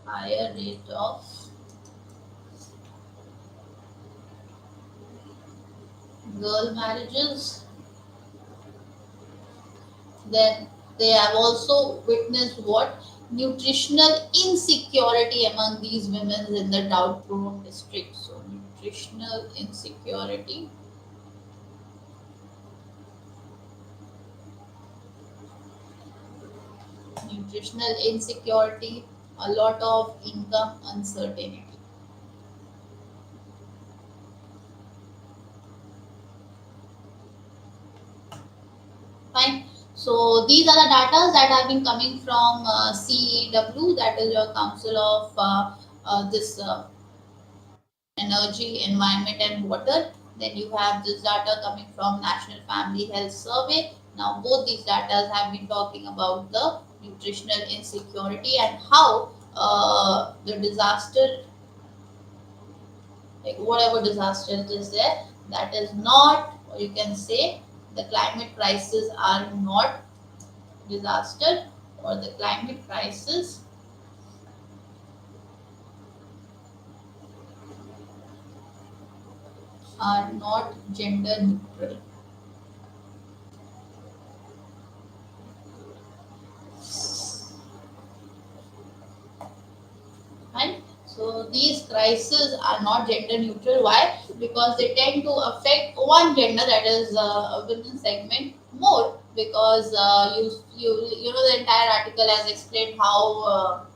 higher rate of girl marriages. Then they have also witnessed what? Nutritional insecurity among these women in the drought prone district. So nutritional insecurity, a lot of income uncertainty. Fine. So these are the data that have been coming from CEW, that is your Council of this Energy, Environment and Water. Then you have this data coming from National Family Health Survey. Now both these data have been talking about the nutritional insecurity, and how the disaster, like whatever disaster it is there, that is not, or you can say the climate crisis are not disaster, or the climate crisis are not gender neutral. Right? So these crises are not gender neutral. Why? Because they tend to affect one gender, that is a women segment, more. Because you know the entire article has explained how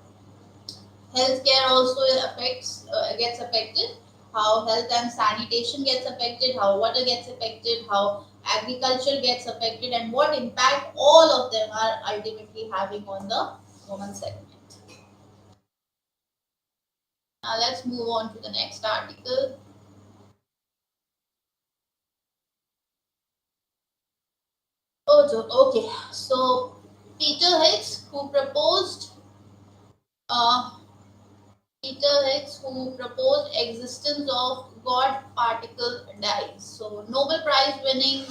healthcare also affects gets affected, how health and sanitation gets affected, how water gets affected, how agriculture gets affected, and what impact all of them are ultimately having on the woman segment. Now let's move on to the next article. Oh, okay. So Peter Higgs, who proposed uh, Peter Higgs, who proposed existence of God particle dyes. So Nobel Prize winning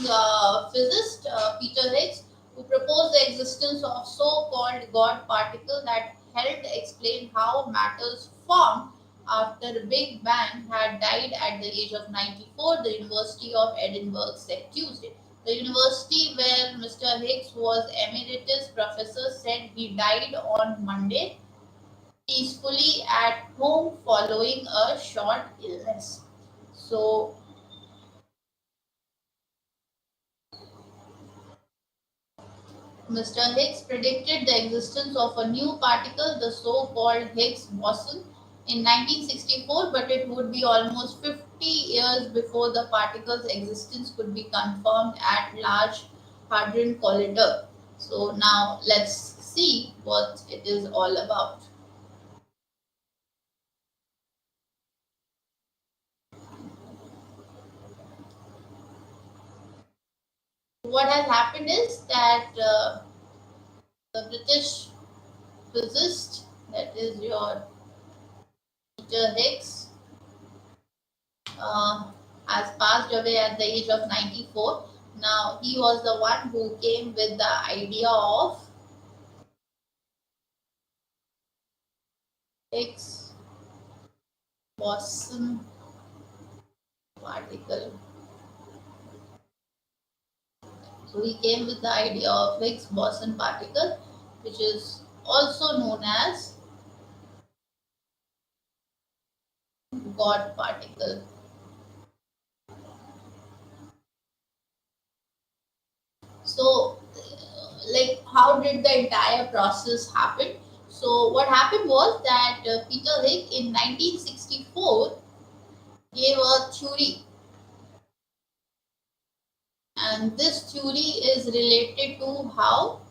physicist Peter Higgs, who proposed the existence of so-called God particle that helped explain how matters formed after Big Bang had died at the age of 94, the University of Edinburgh said Tuesday. The university where Mr. Higgs was emeritus professor said he died on Monday peacefully at home following a short illness. So, Mr. Higgs predicted the existence of a new particle, the so called Higgs boson, in 1964, but it would be almost 50 years before the particle's existence could be confirmed at Large Hadron Collider. So, now let's see what it is all about. What has happened is that the British physicist, that is your Peter Higgs, uh, has passed away at the age of 94. Now, he was the one who came with the idea of Higgs boson particle. So, he came with the idea of Higgs boson particle, which is also known as God particle. So, like, how did the entire process happen? So, what happened was that Peter Higgs in 1964 gave a theory, and this theory is related to how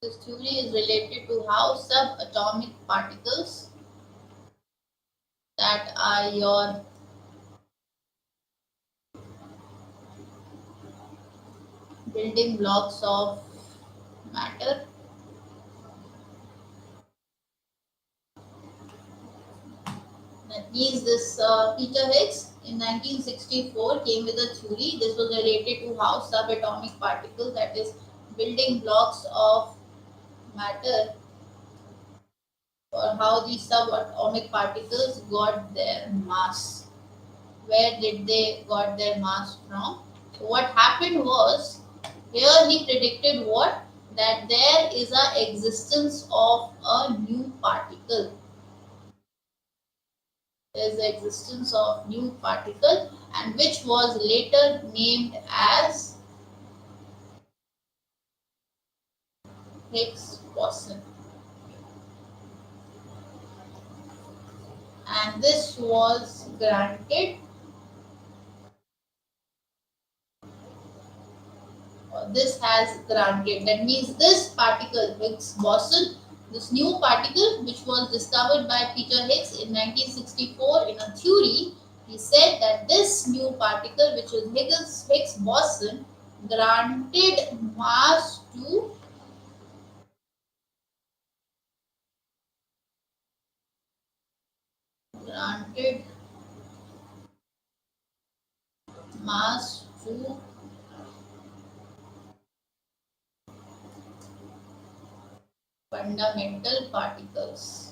this theory is related to how subatomic particles, that are your building blocks of matter. That means this Peter Higgs in 1964 came with a theory. This was related to how subatomic particles, that is building blocks of matter, or how these subatomic particles got their mass. Where did they got their mass from? So what happened was, here he predicted what? That there is a existence of a new particle. There is the existence of new particle, and which was later named as Higgs boson. And this was granted, or this has granted. That means this particle, Higgs boson, this new particle which was discovered by Peter Higgs in 1964 in a theory, He said that this new particle, which is Higgs boson, granted mass to granted mass to fundamental particles.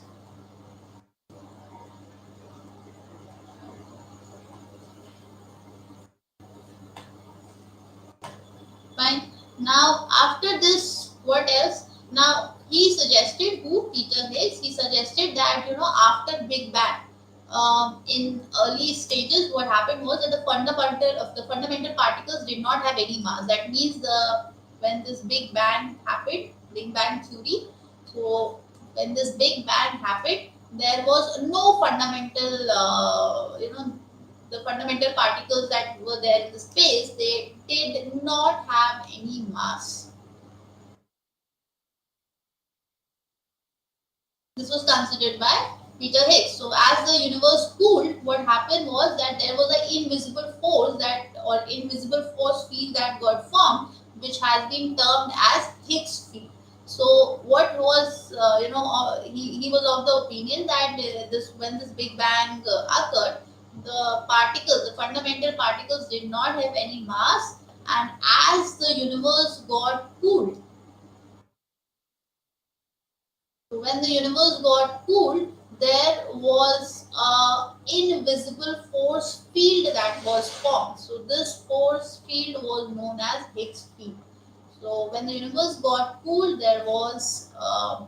Fine. Now, after this, what else? Now, he suggested, who? Peter Higgs, he suggested that, after Big Bang, in early stages, what happened was that the fundamental particles did not have any mass. That means when this Big Bang happened, Big Bang theory. So, when this Big Bang happened, there was no fundamental, the fundamental particles that were there in the space, they did not have any mass. This was considered by Peter Higgs. So as the universe cooled, what happened was that there was an invisible force or invisible force field that got formed, which has been termed as Higgs field. So what was, he was of the opinion that when this Big Bang occurred, the fundamental particles did not have any mass, and as the universe got cooled, when the universe got cooled, there was a invisible force field that was formed. So this force field was known as Higgs field. So when the universe got cooled, there was a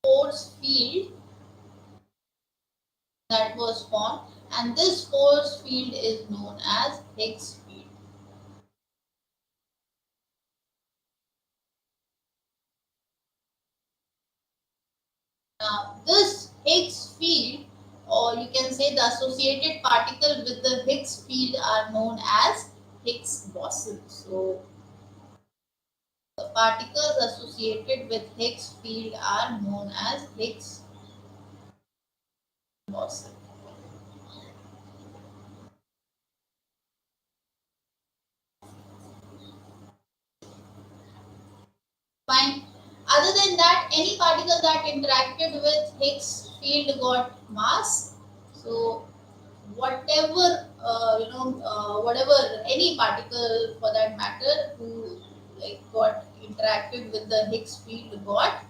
force field that was formed, and this force field is known as Higgs field. Now, this Higgs field, or you can say the associated particle with the Higgs field, are known as Higgs boson. So, the particles associated with Higgs field are known as Higgs boson. Fine. Other than that, any particle that interacted with Higgs field got mass. So, whatever any particle for that matter who got interacted with the Higgs field got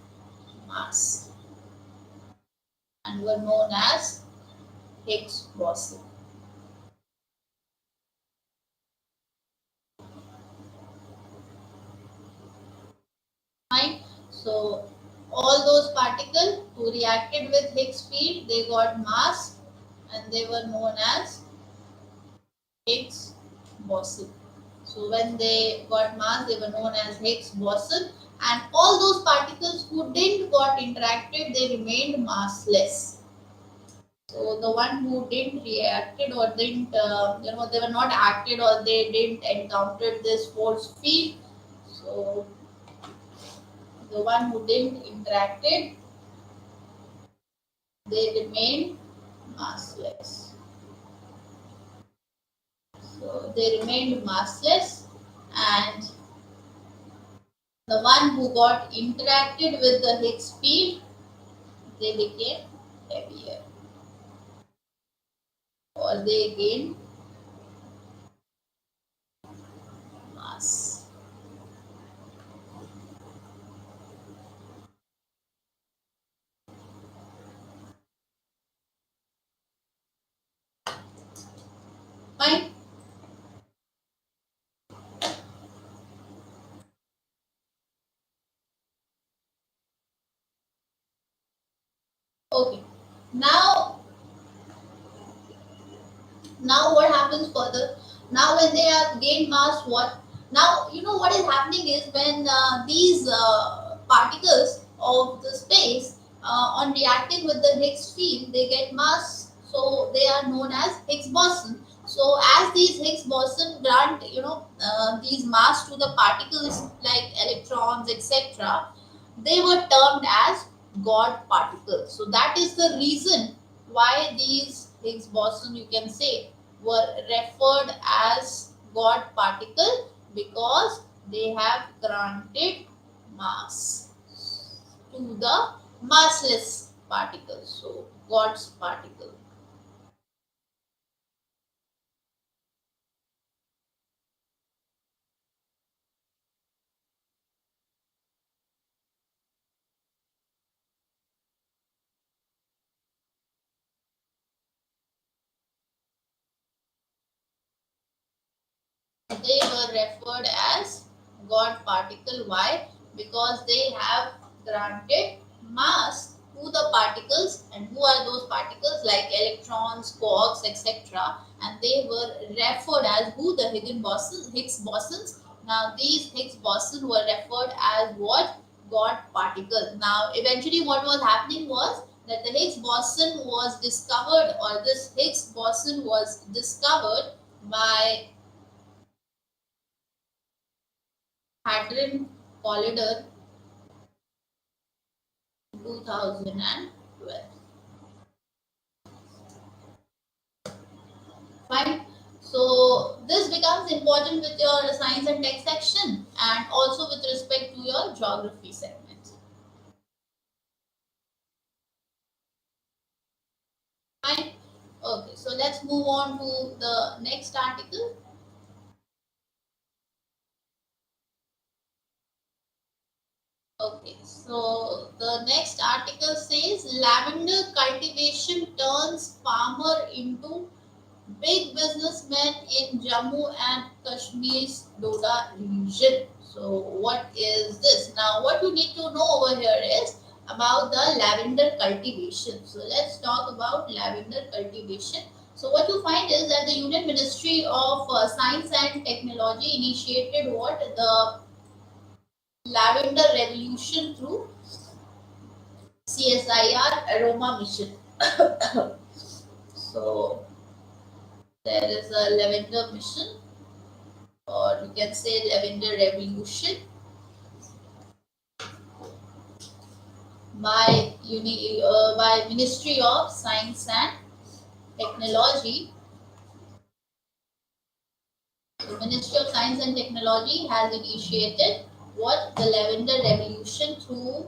mass and were known as Higgs boson. Fine. So all those particles who reacted with Higgs field, they got mass and they were known as Higgs boson. So when they got mass, they were known as Higgs boson, and all those particles who didn't got interacted, they remained massless. So the one who didn't reacted or didn't, they were not acted or they didn't encounter this force field. So the one who didn't interacted, they remained massless. So they remained massless, and the one who got interacted with the Higgs field, they became heavier or they gained mass. Fine. Okay. Now what happens further? Now when they are gained mass, what? Now what is happening is when these particles of the space on reacting with the Higgs field, they get mass, so they are known as Higgs boson. So as these Higgs boson grant these mass to the particles like electrons, etc., they were termed as God particles. So that is the reason why these Higgs boson, you can say, were referred as God particle, because they have granted mass to the massless particles. So God's particle. They were referred as God particle. Why? Because they have granted mass to the particles. And who are those particles? Like electrons, quarks, etc. And they were referred as who? The Higgs bosons. Now these Higgs bosons were referred as what? God particle. Now eventually what was happening was that the Higgs boson was discovered, or this Higgs boson was discovered by Hadron Collider 2012. Fine. So this becomes important with your science and tech section, and also with respect to your geography segment. Fine. Okay, so let's move on to the next article. Okay, so the next article says lavender cultivation turns farmer into big businessmen in Jammu and Kashmir's Noida region. So, what is this? Now, what you need to know over here is about the lavender cultivation. So, let's talk about lavender cultivation. So, what you find is that the Union Ministry of Science and Technology initiated what? The lavender revolution through CSIR aroma mission. So, there is a lavender mission, or you can say lavender revolution, by Ministry of Science and Technology. The Ministry of Science and Technology has initiated what? The lavender revolution through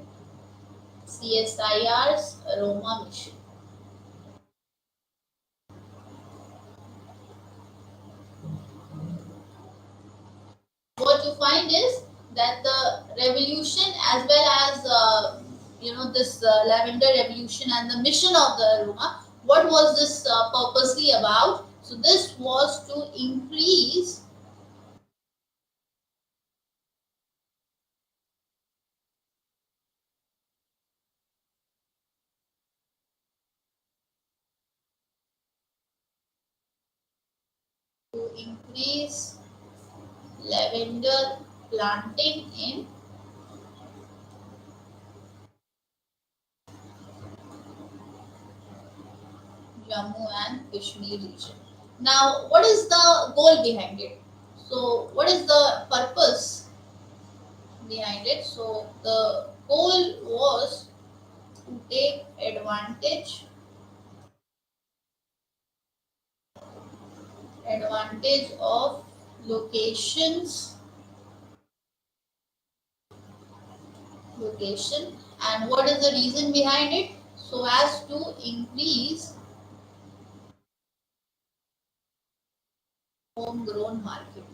CSIR's aroma mission. What you find is that the revolution, as well as this lavender revolution and the mission of the aroma, what was this purposely about? So this was to increase lavender planting in Jammu and Kashmir region. Now, what is the goal behind it? So, what is the purpose behind it? So, the goal was to take advantage of locations location. And what is the reason behind it? So as to increase homegrown market.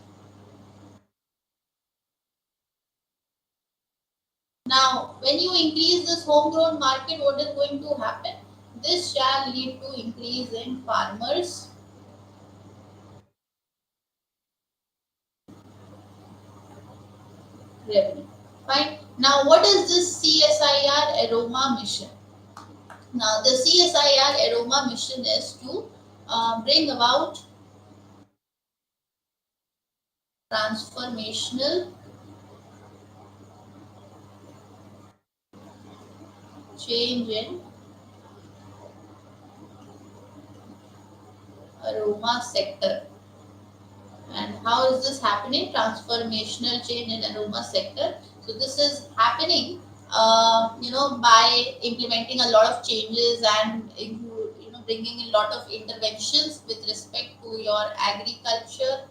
Now, when you increase this homegrown market, what is going to happen? This shall lead to increase in farmers' revenue. Fine. Now, what is this CSIR aroma mission? Now, the CSIR aroma mission is to bring about transformational change in aroma sector. And how is this happening? Transformational change in aroma sector. So this is happening by implementing a lot of changes and bringing in a lot of interventions with respect to your agriculture,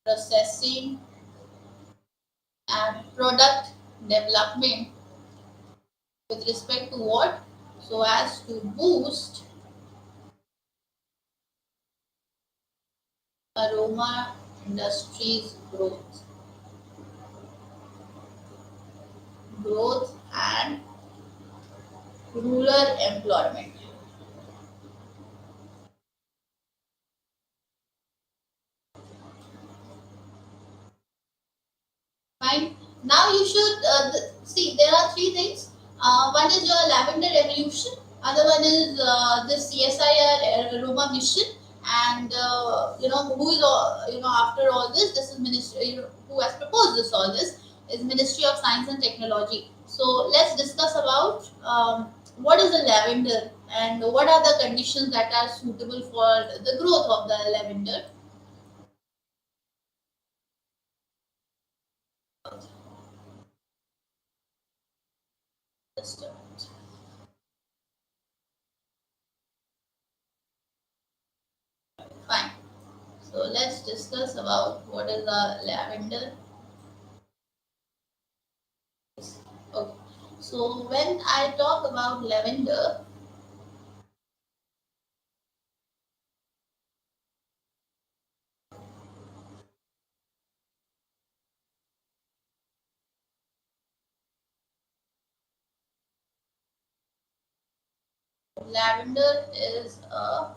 processing, and product development with respect to what? So as to boost aroma industries growth and rural employment. Fine. Now you should see there are three things. One is your lavender revolution. Other one is the CSIR aroma mission, and who is after all this. This is ministry. Who has proposed this all this is Ministry of Science and Technology. So let's discuss about what is the lavender and what are the conditions that are suitable for the growth of the lavender. Just a minute. Fine. So let's discuss about what is the lavender. Okay. So when I talk about lavender, lavender is a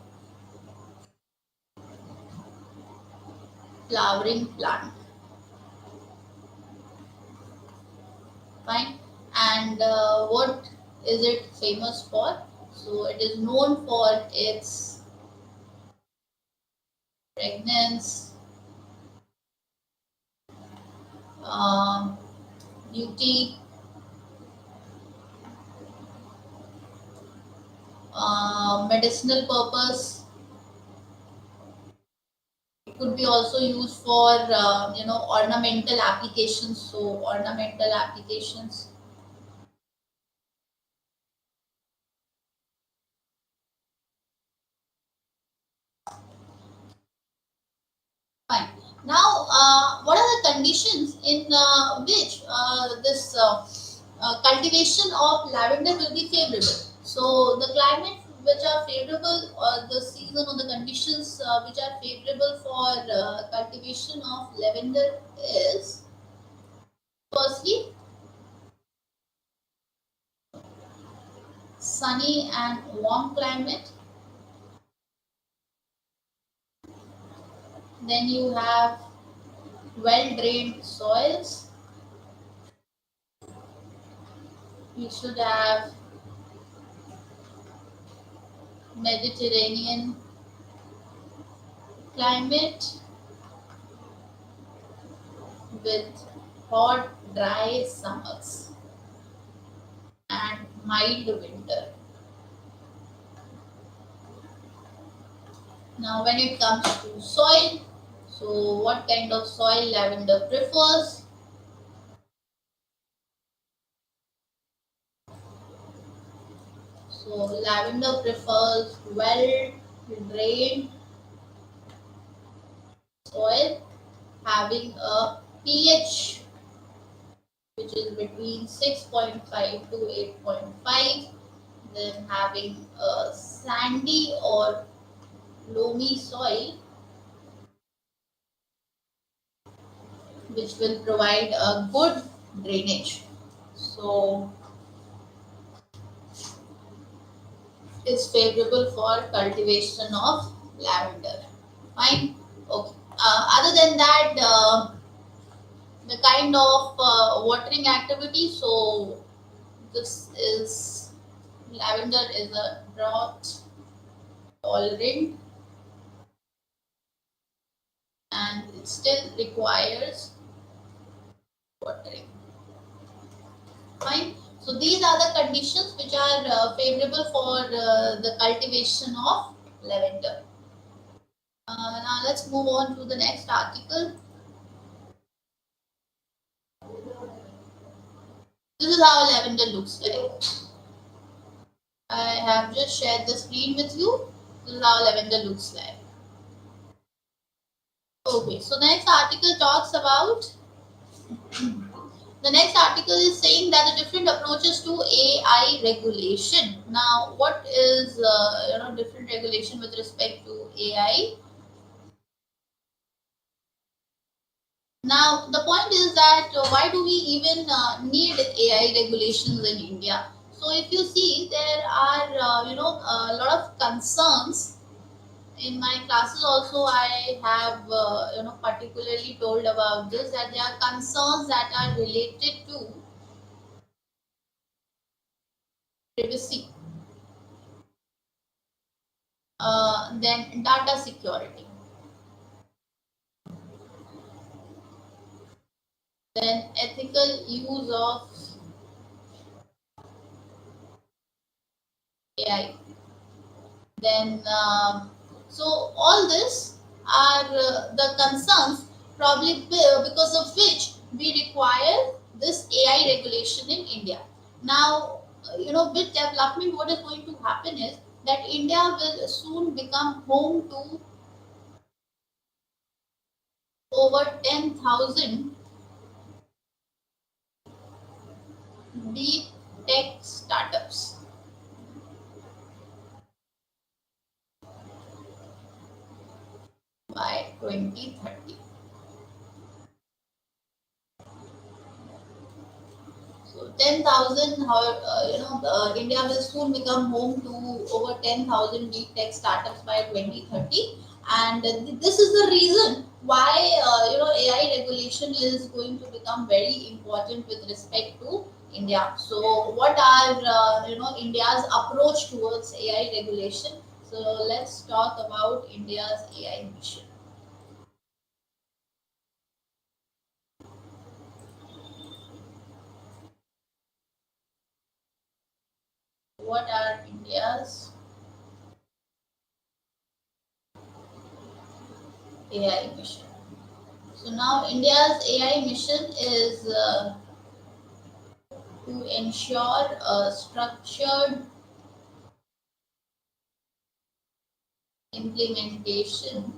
flowering plant. Fine. And what is it famous for? So it is known for its fragrance, um, beauty, medicinal purpose. It could be also used for ornamental applications. So ornamental applications. Fine. Now, what are the conditions in which this cultivation of lavender will be favorable? So, the climate which are favorable, or the season or the conditions which are favorable for cultivation of lavender is firstly sunny and warm climate. Then you have well drained soils. You should have Mediterranean climate with hot, dry summers and mild winter. Now, when it comes to soil, so what kind of soil lavender prefers? So, lavender prefers well drained soil having a pH which is between 6.5 to 8.5, then having a sandy or loamy soil which will provide a good drainage. So is favorable for cultivation of lavender. Fine. Okay. Other than that, the kind of watering activity. So this is lavender is a drought tolerant and it still requires watering. Fine. So these are the conditions which are favorable for the cultivation of lavender. Now let's move on to the next article. This is how lavender looks like. I have just shared the screen with you. This is how lavender looks like. Okay, so the next article talks about, the next article is saying that the different approaches to AI regulation. Now, what is different regulation with respect to AI? Now, the point is that why do we even need AI regulations in India? So, if you see, there are a lot of concerns. In my classes also, I have particularly told about this, that there are concerns that are related to privacy, then data security, then ethical use of AI. Then, so all this are the concerns, probably because of which we require this AI regulation in India. Now, with development, what is going to happen is that India will soon become home to over 10,000 deep tech startups by 2030. So 10,000, India will soon become home to over 10,000 deep tech startups by 2030. And this is the reason why, AI regulation is going to become very important with respect to India. So what are, India's approach towards AI regulation? So let's talk about India's AI mission. What are India's AI mission? So now India's AI mission is to ensure a structured implementation.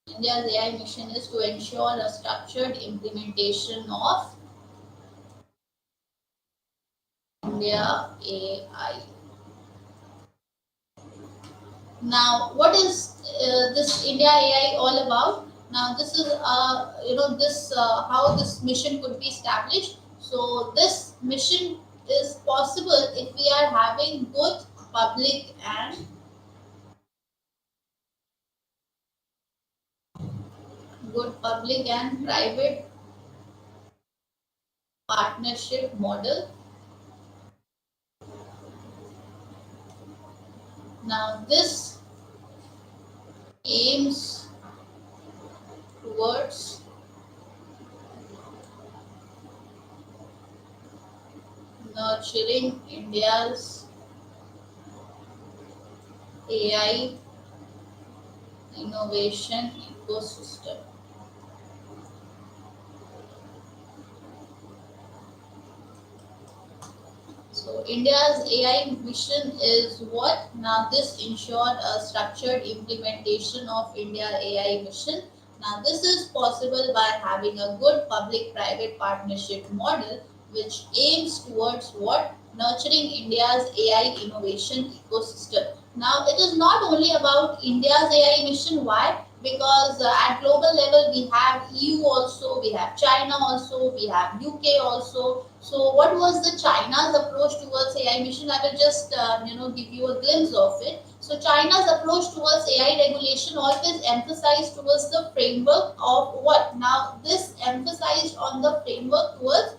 India's AI mission is to ensure a structured implementation of India AI. Now, what is this India AI all about? Now, this is this how this mission could be established. So, this mission is possible if we are having both public and good public and private partnership model. Now, this aims towards nurturing India's AI innovation ecosystem. So India's AI mission is what? Now this ensured a structured implementation of India AI mission. Now this is possible by having a good public-private partnership model which aims towards what? Nurturing India's AI innovation ecosystem. Now it is not only about India's AI mission. Why? Because at global level we have EU also, we have China also, we have UK also. So what was the China's approach towards AI mission? I will just give you a glimpse of it. So China's approach towards AI regulation always emphasized towards the framework of what? Now this emphasized on the framework towards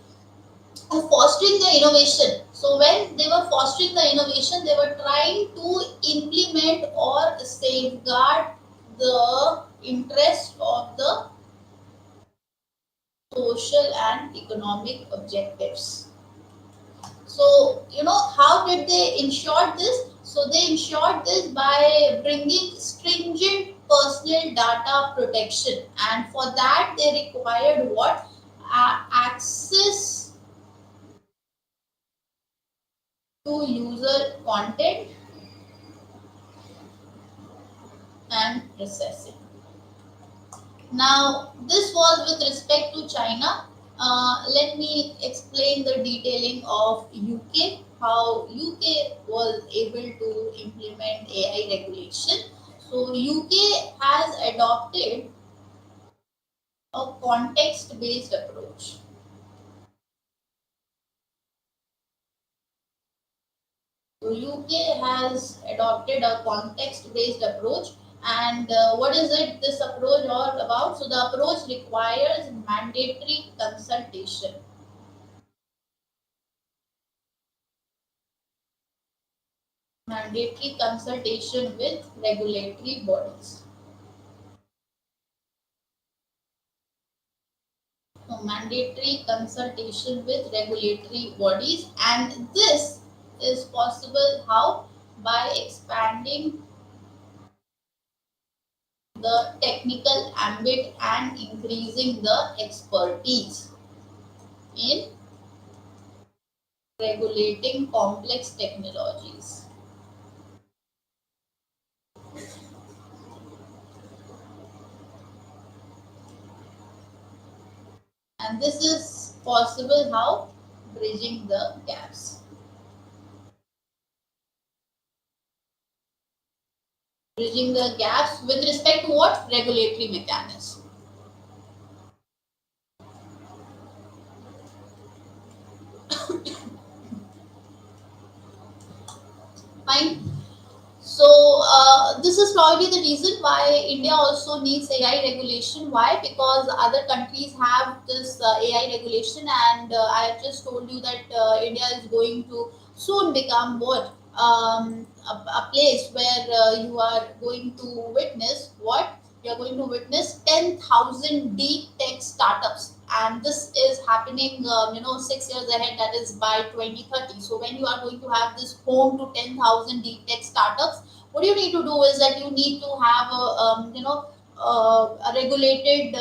fostering the innovation. So when they were fostering the innovation, they were trying to implement or safeguard the interest of the social and economic objectives. So, how did they ensure this? So, they ensured this by bringing stringent personal data protection, and for that they required what? Access to user content and processing. Now, this was with respect to China. Let me explain the detailing of UK, how UK was able to implement AI regulation. So, UK has adopted a context based approach. So, UK has adopted a context based approach. And what is it this approach all about? So, the approach requires mandatory consultation with regulatory bodies. So, mandatory consultation with regulatory bodies, and this is possible how? By expanding the technical ambit and increasing the expertise in regulating complex technologies. And this is possible how? Bridging the gaps. Bridging the gaps with respect to what? Regulatory mechanism. Fine. So this is probably the reason why India also needs AI regulation. Why? Because other countries have this AI regulation, and I have just told you that India is going to soon become what? A place where you are going to witness what? You are going to witness 10,000 deep tech startups, and this is happening 6 years ahead, that is by 2030. So when you are going to have this home to 10,000 deep tech startups, what you need to do is that you need to have a regulated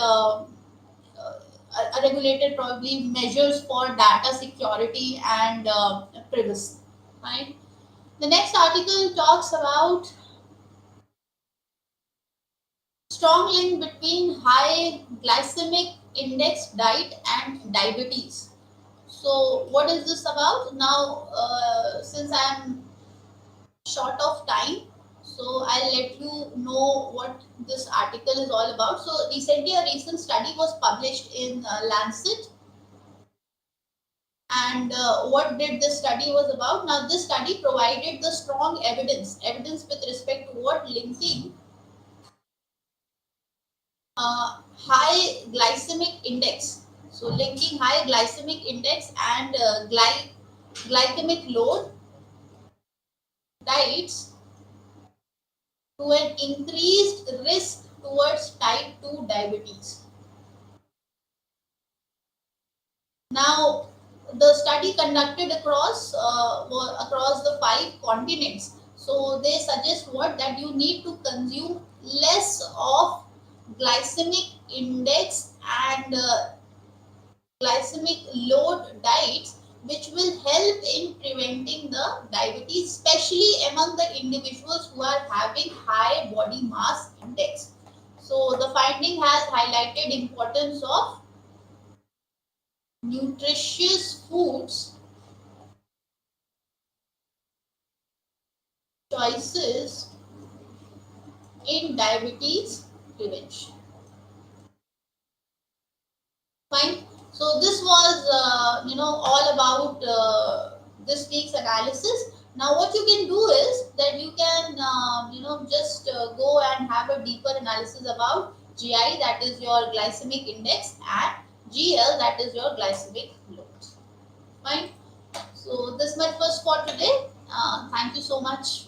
a regulated probably measures for data security and privacy. Right. The next article talks about strong link between high glycemic index diet and diabetes. So, what is this about? Now, since I am short of time, so I'll let you know what this article is all about. So, recently, a recent study was published in Lancet, and what did this study was about? Now, this study provided the strong evidence with respect to what? Linking high glycemic index. So linking high glycemic index and glycemic load diets to an increased risk towards type 2 diabetes. Now, the study conducted across the 5 continents. So they suggest what? That you need to consume less of glycemic index and glycemic load diets, which will help in preventing the diabetes, especially among the individuals who are having high body mass index. So the finding has highlighted importance of nutritious foods choices in diabetes prevention. Fine. So this was all about this week's analysis. Now what you can do is that you can just go and have a deeper analysis about GI, that is your glycemic index, and GL, that is your glycemic load. Fine. So this much was for today. Thank you so much.